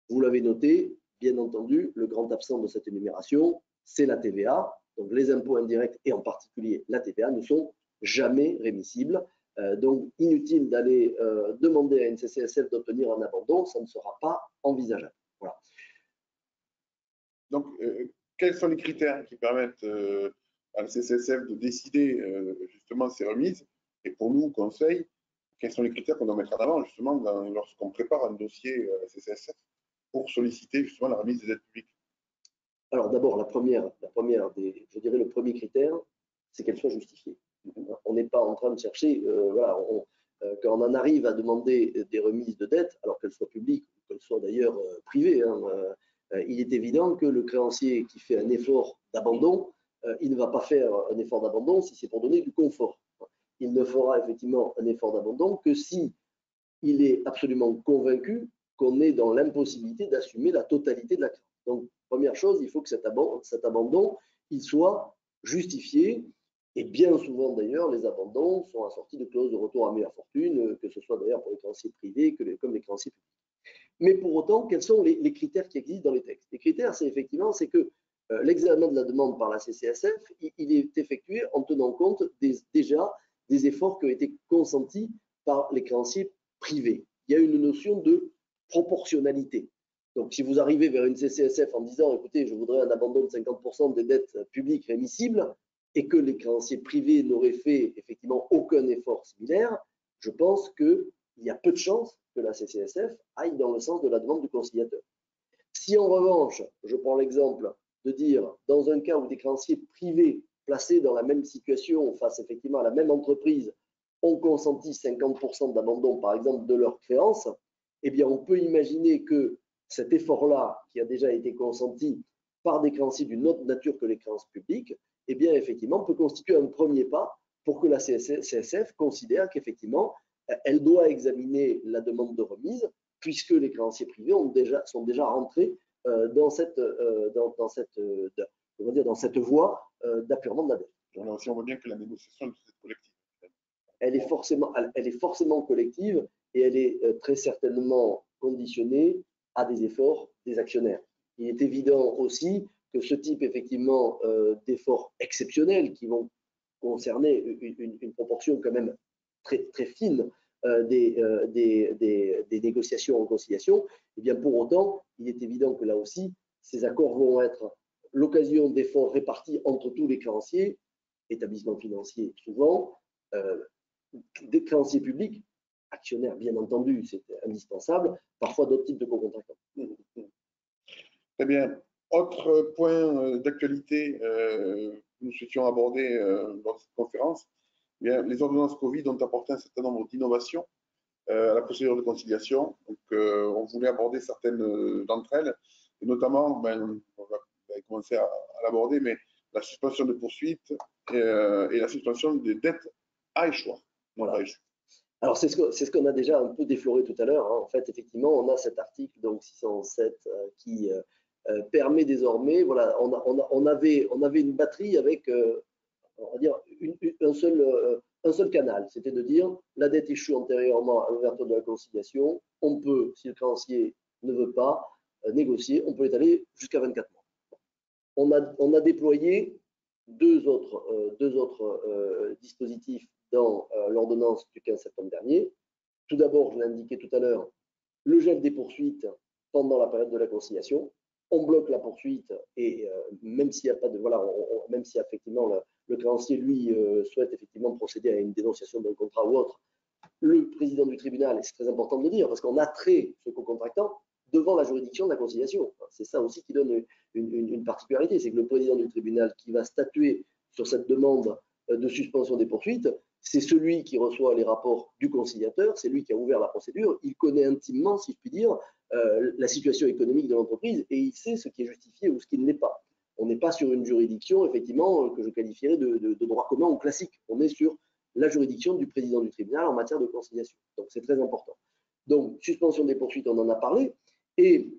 Vous l'avez noté, bien entendu, le grand absent de cette énumération, c'est la TVA. Donc les impôts indirects et en particulier la TVA ne sont jamais rémissibles. Donc inutile d'aller demander à une CCSF d'obtenir un abandon, ça ne sera pas envisageable. Voilà. Donc, quels sont les critères qui permettent à la CCSF de décider justement ces remises? Et pour nous, conseil, quels sont les critères qu'on doit mettre en avant justement lorsqu'on prépare un dossier à la CCSF pour solliciter justement la remise des dettes publiques? Alors d'abord, je dirais le premier critère, c'est qu'elle soit justifiée. On n'est pas en train de chercher, voilà, quand on en arrive à demander des remises de dettes, alors qu'elles soient publiques ou qu'elles soient d'ailleurs privées, il est évident que le créancier qui fait un effort d'abandon, il ne va pas faire un effort d'abandon si c'est pour donner du confort. il ne fera effectivement un effort d'abandon que si il est absolument convaincu qu'on est dans l'impossibilité d'assumer la totalité de la créance. Donc, première chose, il faut que cet abandon il soit justifié. Et bien souvent, d'ailleurs, les abandons sont assortis de clauses de retour à meilleure fortune, que ce soit d'ailleurs pour les créanciers privés comme les créanciers publics. Mais pour autant, quels sont les critères qui existent dans les textes? Les critères, c'est que l'examen de la demande par la CCSF, il est effectué en tenant compte déjà des efforts qui ont été consentis par les créanciers privés. Il y a une notion de proportionnalité. Donc, si vous arrivez vers une CCSF en disant, écoutez, je voudrais un abandon de 50% des dettes publiques rémissibles, et que les créanciers privés n'auraient fait effectivement aucun effort similaire, je pense qu'il y a peu de chances que la CCSF aille dans le sens de la demande du conciliateur. Si en revanche, je prends l'exemple de dire, dans un cas où des créanciers privés placés dans la même situation face effectivement à la même entreprise ont consenti 50% d'abandon, par exemple, de leurs créances, eh bien, on peut imaginer que cet effort-là, qui a déjà été consenti par des créanciers d'une autre nature que les créances publiques, eh bien, effectivement, peut constituer un premier pas pour que la CCSF considère qu'effectivement, elle doit examiner la demande de remise, puisque les créanciers privés sont déjà rentrés dans cette voie d'appurement de la dette. Alors, si on voit bien que la négociation est collective. Elle est forcément collective et elle est très certainement conditionnée à des efforts des actionnaires. Il est évident aussi que ce type effectivement d'efforts exceptionnels qui vont concerner une proportion quand même très, très fine des négociations en conciliation, et bien pour autant, il est évident que là aussi, ces accords vont être l'occasion d'efforts répartis entre tous les créanciers, établissements financiers souvent, des créanciers publics, actionnaires bien entendu, c'est indispensable, parfois d'autres types de co-contractants. Très bien. Autre point d'actualité que nous souhaitions aborder dans cette conférence, bien, les ordonnances Covid ont apporté un certain nombre d'innovations à la procédure de conciliation. Donc, on voulait aborder certaines d'entre elles, et notamment, on va commencer à l'aborder, mais la suspension de poursuites et la suspension des dettes à échoir. Voilà. Alors, c'est ce qu'on a déjà un peu défloré tout à l'heure. Hein. En fait, effectivement, on a cet article, donc 607, qui permet désormais, voilà, on avait une batterie avec, on va dire, un seul canal. C'était de dire, la dette échoue antérieurement à l'ouverture de la conciliation. On peut, si le créancier ne veut pas négocier, on peut étaler jusqu'à 24 mois. On a déployé deux autres dispositifs dans l'ordonnance du 15 septembre dernier. Tout d'abord, je l'ai indiqué tout à l'heure, le gel des poursuites pendant la période de la conciliation. On bloque la poursuite et même s'il n'y a pas de même si effectivement le créancier lui souhaite effectivement procéder à une dénonciation d'un contrat ou autre, le président du tribunal, et c'est très important de le dire parce qu'on a trait ce co-contractant devant la juridiction de la conciliation. C'est ça aussi qui donne une particularité, c'est que le président du tribunal qui va statuer sur cette demande de suspension des poursuites, c'est celui qui reçoit les rapports du conciliateur, c'est lui qui a ouvert la procédure, il connaît intimement, si je puis dire, la situation économique de l'entreprise et il sait ce qui est justifié ou ce qui ne l'est pas. On n'est pas sur une juridiction, effectivement, que je qualifierais de droit commun ou classique. On est sur la juridiction du président du tribunal en matière de conciliation. Donc, c'est très important. Donc, suspension des poursuites, on en a parlé, et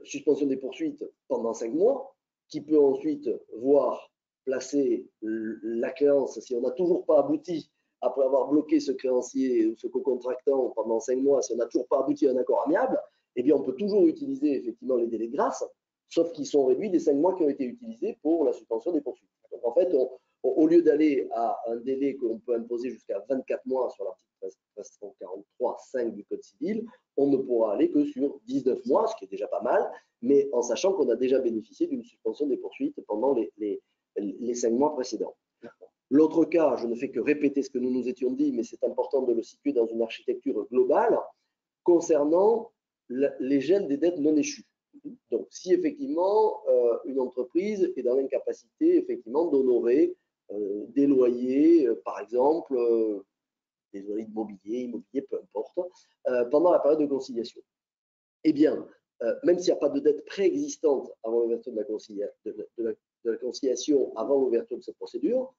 suspension des poursuites pendant 5 mois, qui peut ensuite voir placer la créance, si on n'a toujours pas abouti, après avoir bloqué ce créancier ou ce co-contractant pendant 5 mois, si on n'a toujours pas abouti à un accord amiable, eh bien, on peut toujours utiliser effectivement les délais de grâce, sauf qu'ils sont réduits des 5 mois qui ont été utilisés pour la suspension des poursuites. Donc, en fait, au lieu d'aller à un délai que l'on peut imposer jusqu'à 24 mois sur l'article 1343.5 du Code civil, on ne pourra aller que sur 19 mois, ce qui est déjà pas mal, mais en sachant qu'on a déjà bénéficié d'une suspension des poursuites pendant les 5 mois précédents. L'autre cas, je ne fais que répéter ce que nous nous étions dit, mais c'est important de le situer dans une architecture globale, concernant les gels des dettes non échues. Donc, si effectivement une entreprise est dans l'incapacité effectivement d'honorer des loyers, par exemple, des loyers immobiliers, peu importe, pendant la période de conciliation. Eh bien, même s'il n'y a pas de dette préexistante avant l'ouverture de la conciliation, avant l'ouverture de cette procédure,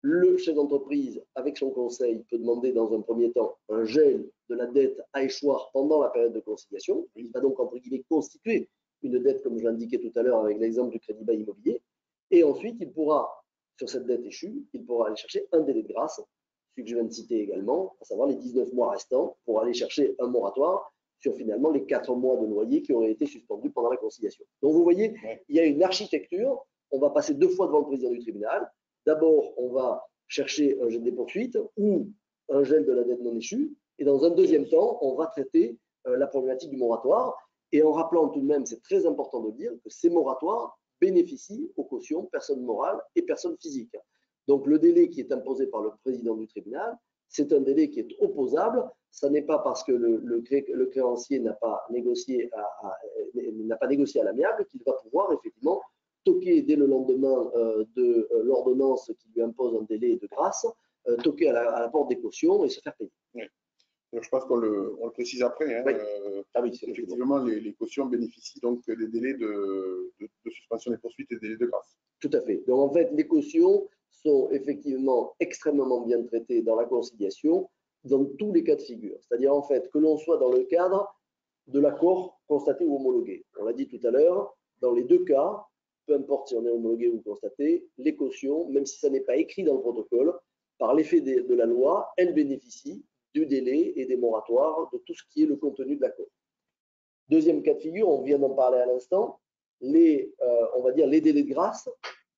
le chef d'entreprise, avec son conseil, peut demander dans un premier temps un gel de la dette à échoir pendant la période de conciliation. Il va donc, entre guillemets, constituer une dette, comme je l'indiquais tout à l'heure avec l'exemple du crédit bail immobilier. Et ensuite, il pourra, sur cette dette échue, il pourra aller chercher un délai de grâce, celui que je viens de citer également, à savoir les 19 mois restants, pour aller chercher un moratoire sur finalement les 4 mois de loyer qui auraient été suspendus pendant la conciliation. Donc vous voyez, il y a une architecture. On va passer 2 fois devant le président du tribunal. D'abord, on va chercher un gel des poursuites ou un gel de la dette non échue. Et dans un deuxième temps, on va traiter la problématique du moratoire. Et en rappelant tout de même, c'est très important de dire que ces moratoires bénéficient aux cautions personnes morales et personnes physiques. Donc le délai qui est imposé par le président du tribunal, c'est un délai qui est opposable. Ça n'est pas parce que le créancier n'a pas négocié à l'amiable qu'il va pouvoir effectivement toquer dès le lendemain de l'ordonnance qui lui impose un délai de grâce, toquer à la porte des cautions et se faire payer. Oui. Je pense qu'on le précise après. Hein. Oui. Effectivement, les cautions bénéficient donc des délais de suspension des poursuites et des délais de grâce. Tout à fait. Donc en fait, les cautions sont effectivement extrêmement bien traitées dans la conciliation dans tous les cas de figure. C'est-à-dire en fait que l'on soit dans le cadre de l'accord constaté ou homologué. On l'a dit tout à l'heure, dans les 2 cas, peu importe si on est homologué ou constaté, les cautions, même si ça n'est pas écrit dans le protocole, par l'effet de la loi, elles bénéficient du délai et des moratoires de tout ce qui est le contenu de l'accord. Deuxième cas de figure, on vient d'en parler à l'instant, on va dire les délais de grâce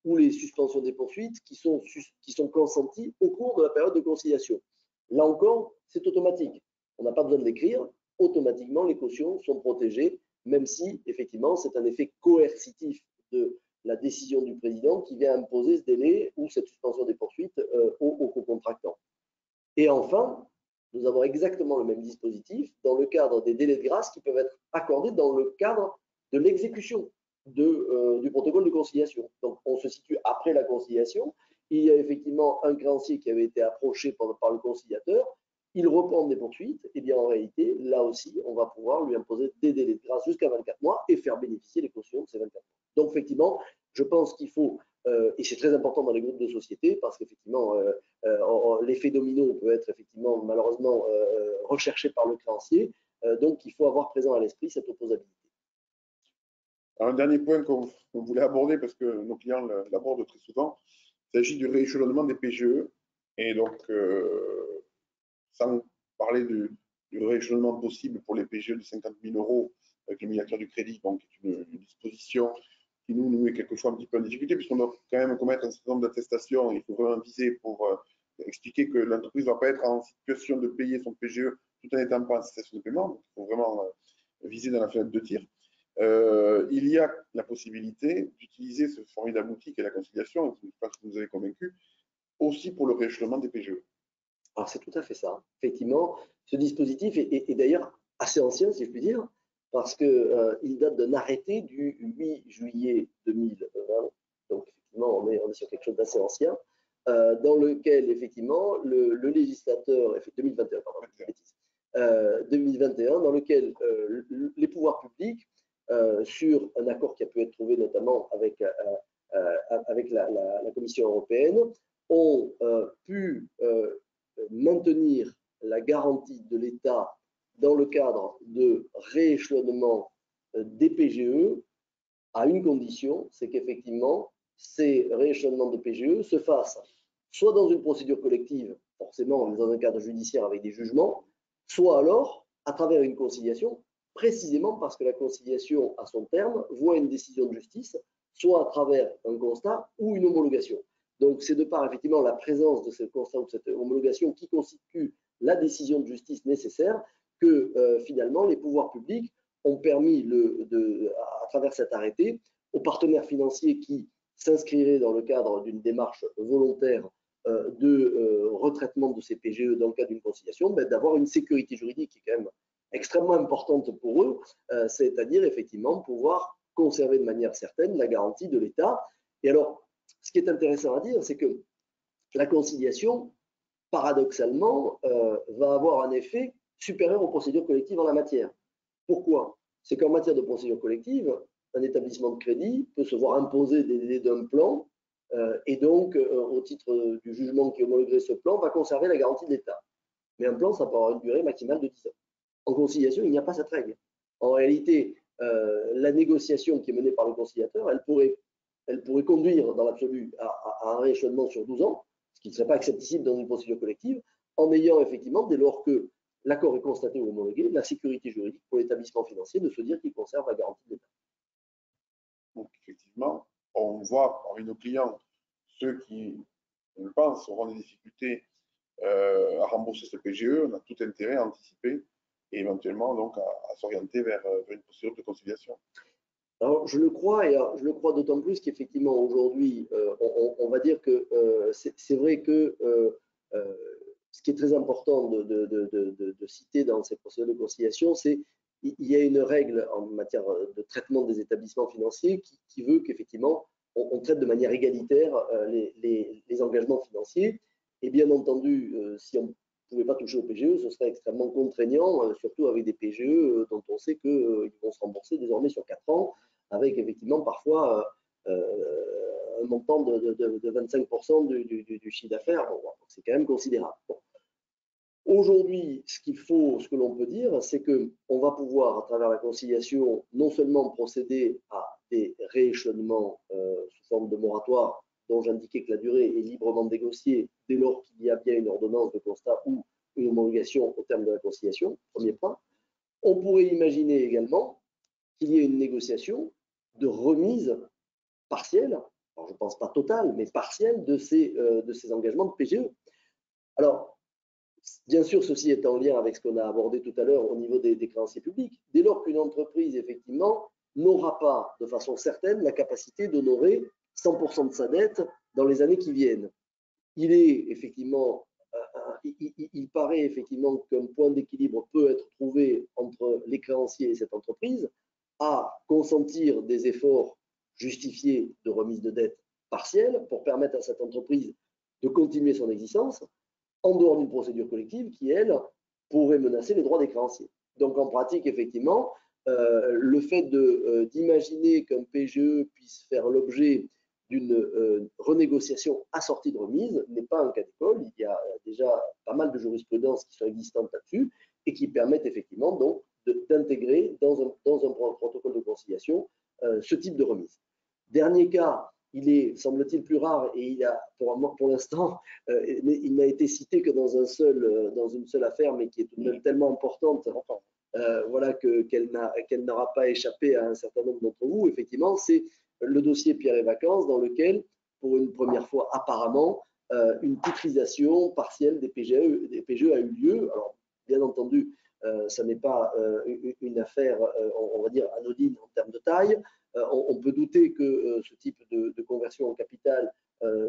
ou les suspensions des poursuites qui sont consentis au cours de la période de conciliation. Là encore, c'est automatique. On n'a pas besoin de l'écrire. Automatiquement, les cautions sont protégées, même si, effectivement, c'est un effet coercitif de la décision du président qui vient imposer ce délai ou cette suspension des poursuites aux co-contractants. Et enfin, nous avons exactement le même dispositif dans le cadre des délais de grâce qui peuvent être accordés dans le cadre de l'exécution du protocole de conciliation. Donc, on se situe après la conciliation. Il y a effectivement un créancier qui avait été approché par le conciliateur. Il reprend des poursuites. Et bien, en réalité, là aussi, on va pouvoir lui imposer des délais de grâce jusqu'à 24 mois et faire bénéficier les cautions de ces 24 mois. Donc, effectivement, je pense qu'il faut, et c'est très important dans les groupes de société, parce qu'effectivement, l'effet domino peut être effectivement malheureusement recherché par le créancier. Donc, il faut avoir présent à l'esprit cette opposabilité. Alors, un dernier point qu'on voulait aborder, parce que nos clients l'abordent très souvent, il s'agit du rééchelonnement des PGE. Et donc, sans parler du rééchelonnement possible pour les PGE de 50 000 € avec le miniature du crédit, donc une disposition qui nous met quelquefois un petit peu en difficulté, puisqu'on doit quand même commettre un certain nombre d'attestations. Il faut vraiment viser pour expliquer que l'entreprise ne va pas être en situation de payer son PGE tout en n'étant pas en situation de paiement. Donc, il faut vraiment viser dans la fenêtre de tir. Il y a la possibilité d'utiliser ce formidable outil qu'est la conciliation, je pense que vous avez convaincu, aussi pour le rééchelonnement des PGE. Alors c'est tout à fait ça. Effectivement, ce dispositif est d'ailleurs assez ancien, si je puis dire, parce qu'il date d'un arrêté du 8 juillet 2020. Donc effectivement, on est sur quelque chose d'assez ancien, dans lequel effectivement le législateur, 2021, pardon, 2021, dans lequel les pouvoirs publics, sur un accord qui a pu être trouvé notamment avec la Commission européenne, ont pu maintenir la garantie de l'État dans le cadre de rééchelonnement des PGE à une condition, c'est qu'effectivement, ces rééchelonnements de PGE se fassent soit dans une procédure collective, forcément dans un cadre judiciaire avec des jugements, soit alors à travers une conciliation, précisément parce que la conciliation, à son terme, voit une décision de justice, soit à travers un constat ou une homologation. Donc, c'est de par effectivement la présence de ce constat ou de cette homologation qui constitue la décision de justice nécessaire que finalement les pouvoirs publics ont permis, à travers cet arrêté, aux partenaires financiers qui s'inscriraient dans le cadre d'une démarche volontaire de retraitement de ces PGE dans le cadre d'une conciliation, d'avoir une sécurité juridique qui est quand même extrêmement importante pour eux, c'est-à-dire effectivement pouvoir conserver de manière certaine la garantie de l'État. Et alors, ce qui est intéressant à dire, c'est que la conciliation, paradoxalement, va avoir un effet supérieur aux procédures collectives en la matière. Pourquoi? C'est qu'en matière de procédure collective, un établissement de crédit peut se voir imposer des délais d'un plan et donc, au titre du jugement qui homologuerait ce plan, va conserver la garantie de l'État. Mais un plan, ça peut avoir une durée maximale de 10 ans. En conciliation, il n'y a pas cette règle. En réalité, la négociation qui est menée par le conciliateur, elle pourrait conduire dans l'absolu à un rééchelonnement sur 12 ans, ce qui ne serait pas acceptable dans une procédure collective, en ayant effectivement, dès lors que l'accord est constaté ou homologué, la sécurité juridique pour l'établissement financier de se dire qu'il conserve la garantie de l'État. Donc, effectivement, on voit parmi nos clients ceux qui, je pense, auront des difficultés à rembourser ce PGE. On a tout intérêt à anticiper et éventuellement donc à s'orienter vers une procédure de conciliation. Alors, je le crois, et je le crois d'autant plus qu'effectivement, aujourd'hui, on va dire que c'est vrai que ce qui est très important de citer dans ces procédures de conciliation, c'est qu'il y a une règle en matière de traitement des établissements financiers qui veut qu'effectivement, on traite de manière égalitaire les engagements financiers. Et bien entendu, si on ne pouvait pas toucher au PGE, ce serait extrêmement contraignant, surtout avec des PGE dont on sait qu'ils vont se rembourser désormais sur 4 ans, avec effectivement parfois un montant de 25% du chiffre d'affaires. Bon, c'est quand même considérable. Bon. Aujourd'hui, ce que l'on peut dire, c'est qu'on va pouvoir, à travers la conciliation, non seulement procéder à des rééchelonnements sous forme de moratoire, dont j'indiquais que la durée est librement négociée dès lors qu'il y a bien une ordonnance de constat ou une homologation au terme de la conciliation, premier point. On pourrait imaginer également qu'il y ait une négociation de remise partielle, alors je ne pense pas totale, mais partielle de ces engagements de PGE. Alors, bien sûr, ceci est en lien avec ce qu'on a abordé tout à l'heure au niveau des créanciers publics. Dès lors qu'une entreprise, effectivement, n'aura pas de façon certaine la capacité d'honorer 100% de sa dette dans les années qui viennent. Il paraît effectivement qu'un point d'équilibre peut être trouvé entre les créanciers et cette entreprise à consentir des efforts justifiés de remise de dette partielle pour permettre à cette entreprise de continuer son existence en dehors d'une procédure collective qui, elle, pourrait menacer les droits des créanciers. Donc, en pratique, effectivement, le fait d'imaginer qu'un PGE puisse faire l'objet d'une renégociation assortie de remise n'est pas un cas d'école. Il y a déjà pas mal de jurisprudence qui sont existantes là-dessus et qui permettent effectivement donc d'intégrer dans un protocole de conciliation ce type de remise. Dernier cas, il est, semble-t-il, plus rare et il a, pour l'instant, il n'a été cité que dans une seule affaire, mais qui est tout de même tellement importante, voilà, qu'elle n'aura pas échappé à un certain nombre d'entre vous. Effectivement, c'est le dossier Pierre et Vacances, dans lequel, pour une première fois, apparemment, une titrisation partielle des PGE a eu lieu. Alors, bien entendu, ça n'est pas une affaire, on va dire, anodine en termes de taille. On peut douter que ce type de conversion en capital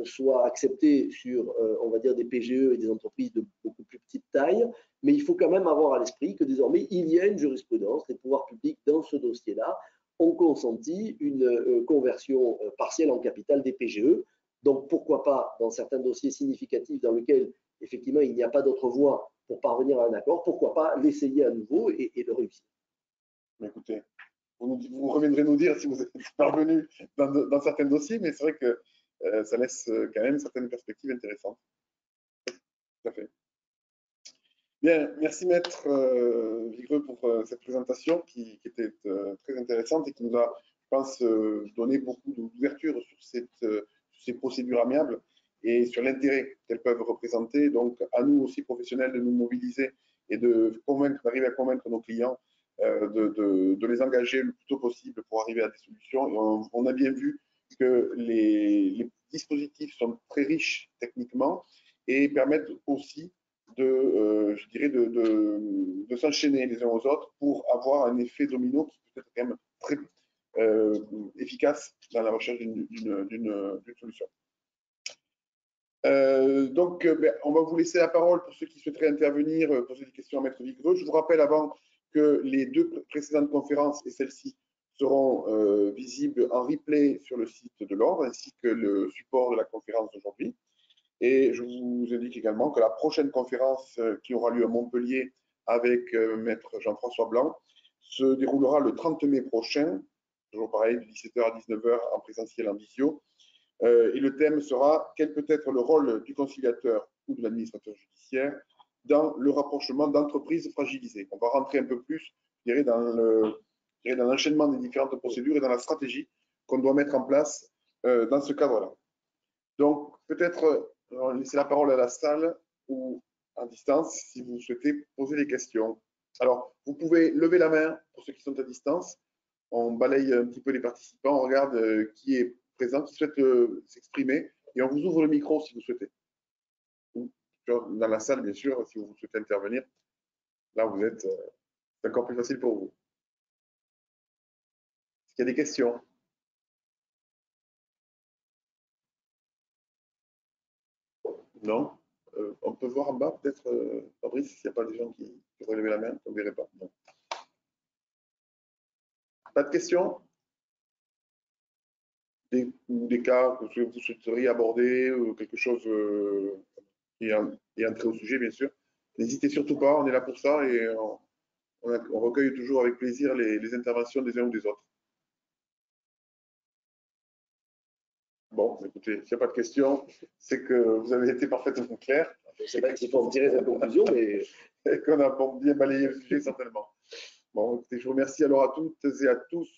soit accepté sur, on va dire, des PGE et des entreprises de beaucoup plus petite taille, mais il faut quand même avoir à l'esprit que désormais, il y a une jurisprudence, les pouvoirs publics dans ce dossier-là ont consenti une conversion partielle en capital des PGE. Donc, pourquoi pas, dans certains dossiers significatifs dans lesquels, effectivement, il n'y a pas d'autre voie pour parvenir à un accord, pourquoi pas l'essayer à nouveau et le réussir. Écoutez, vous reviendrez nous dire si vous êtes parvenu dans certains dossiers, mais c'est vrai que ça laisse quand même certaines perspectives intéressantes. Tout à fait. Bien, merci Maître Vigreux pour cette présentation qui était très intéressante et qui nous a, je pense, donné beaucoup d'ouverture sur ces procédures amiables et sur l'intérêt qu'elles peuvent représenter. Donc, à nous aussi, professionnels, de nous mobiliser et d'arriver à convaincre nos clients de les engager le plus tôt possible pour arriver à des solutions. Et on a bien vu que les dispositifs sont très riches techniquement et permettent aussi je dirais, de s'enchaîner les uns aux autres pour avoir un effet domino qui peut être quand même très efficace dans la recherche d'une solution. Donc, on va vous laisser la parole pour ceux qui souhaiteraient intervenir, poser des questions à Maître Vigreux. Je vous rappelle avant que les deux précédentes conférences et celle-ci seront visibles en replay sur le site de l'Ordre, ainsi que le support de la conférence d'aujourd'hui. Et je vous indique également que la prochaine conférence qui aura lieu à Montpellier avec Maître Jean-François Blanc se déroulera le 30 mai prochain, toujours pareil, de 17h à 19h en présentiel en visio, Et le thème sera quel peut être le rôle du conciliateur ou de l'administrateur judiciaire dans le rapprochement d'entreprises fragilisées. On va rentrer un peu plus, je dirais, dans l'enchaînement des différentes procédures et dans la stratégie qu'on doit mettre en place dans ce cadre-là. Donc, peut-être laisser la parole à la salle ou en distance si vous souhaitez poser des questions. Alors, vous pouvez lever la main pour ceux qui sont à distance. On balaye un petit peu les participants, on regarde qui est présent, qui souhaite s'exprimer, et on vous ouvre le micro si vous souhaitez. Ou dans la salle, bien sûr, si vous souhaitez intervenir. Là, vous êtes, c'est encore plus facile pour vous. Est-ce qu'il y a des questions? Non? On peut voir en bas, peut-être, Fabrice, s'il n'y a pas des gens qui auraient levé la main, on ne verrait pas. Non. Pas de questions? Des cas que vous souhaiteriez aborder, ou quelque chose qui est entré au sujet, bien sûr. N'hésitez surtout pas, on est là pour ça et on recueille toujours avec plaisir les interventions des uns ou des autres. Bon, écoutez, s'il n'y a pas de questions, c'est que vous avez été parfaitement clair. Je ne sais pas s'il faut en tirer cette conclusion, mais... Et qu'on a bien balayé le sujet, certainement. Bon, écoutez, je vous remercie alors à toutes et à tous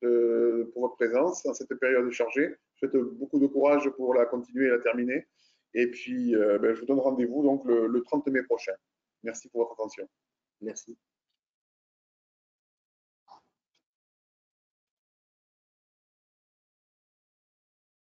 pour votre présence dans cette période chargée. Je souhaite beaucoup de courage pour la continuer et la terminer. Et puis, je vous donne rendez-vous donc le 30 mai prochain. Merci pour votre attention. Merci.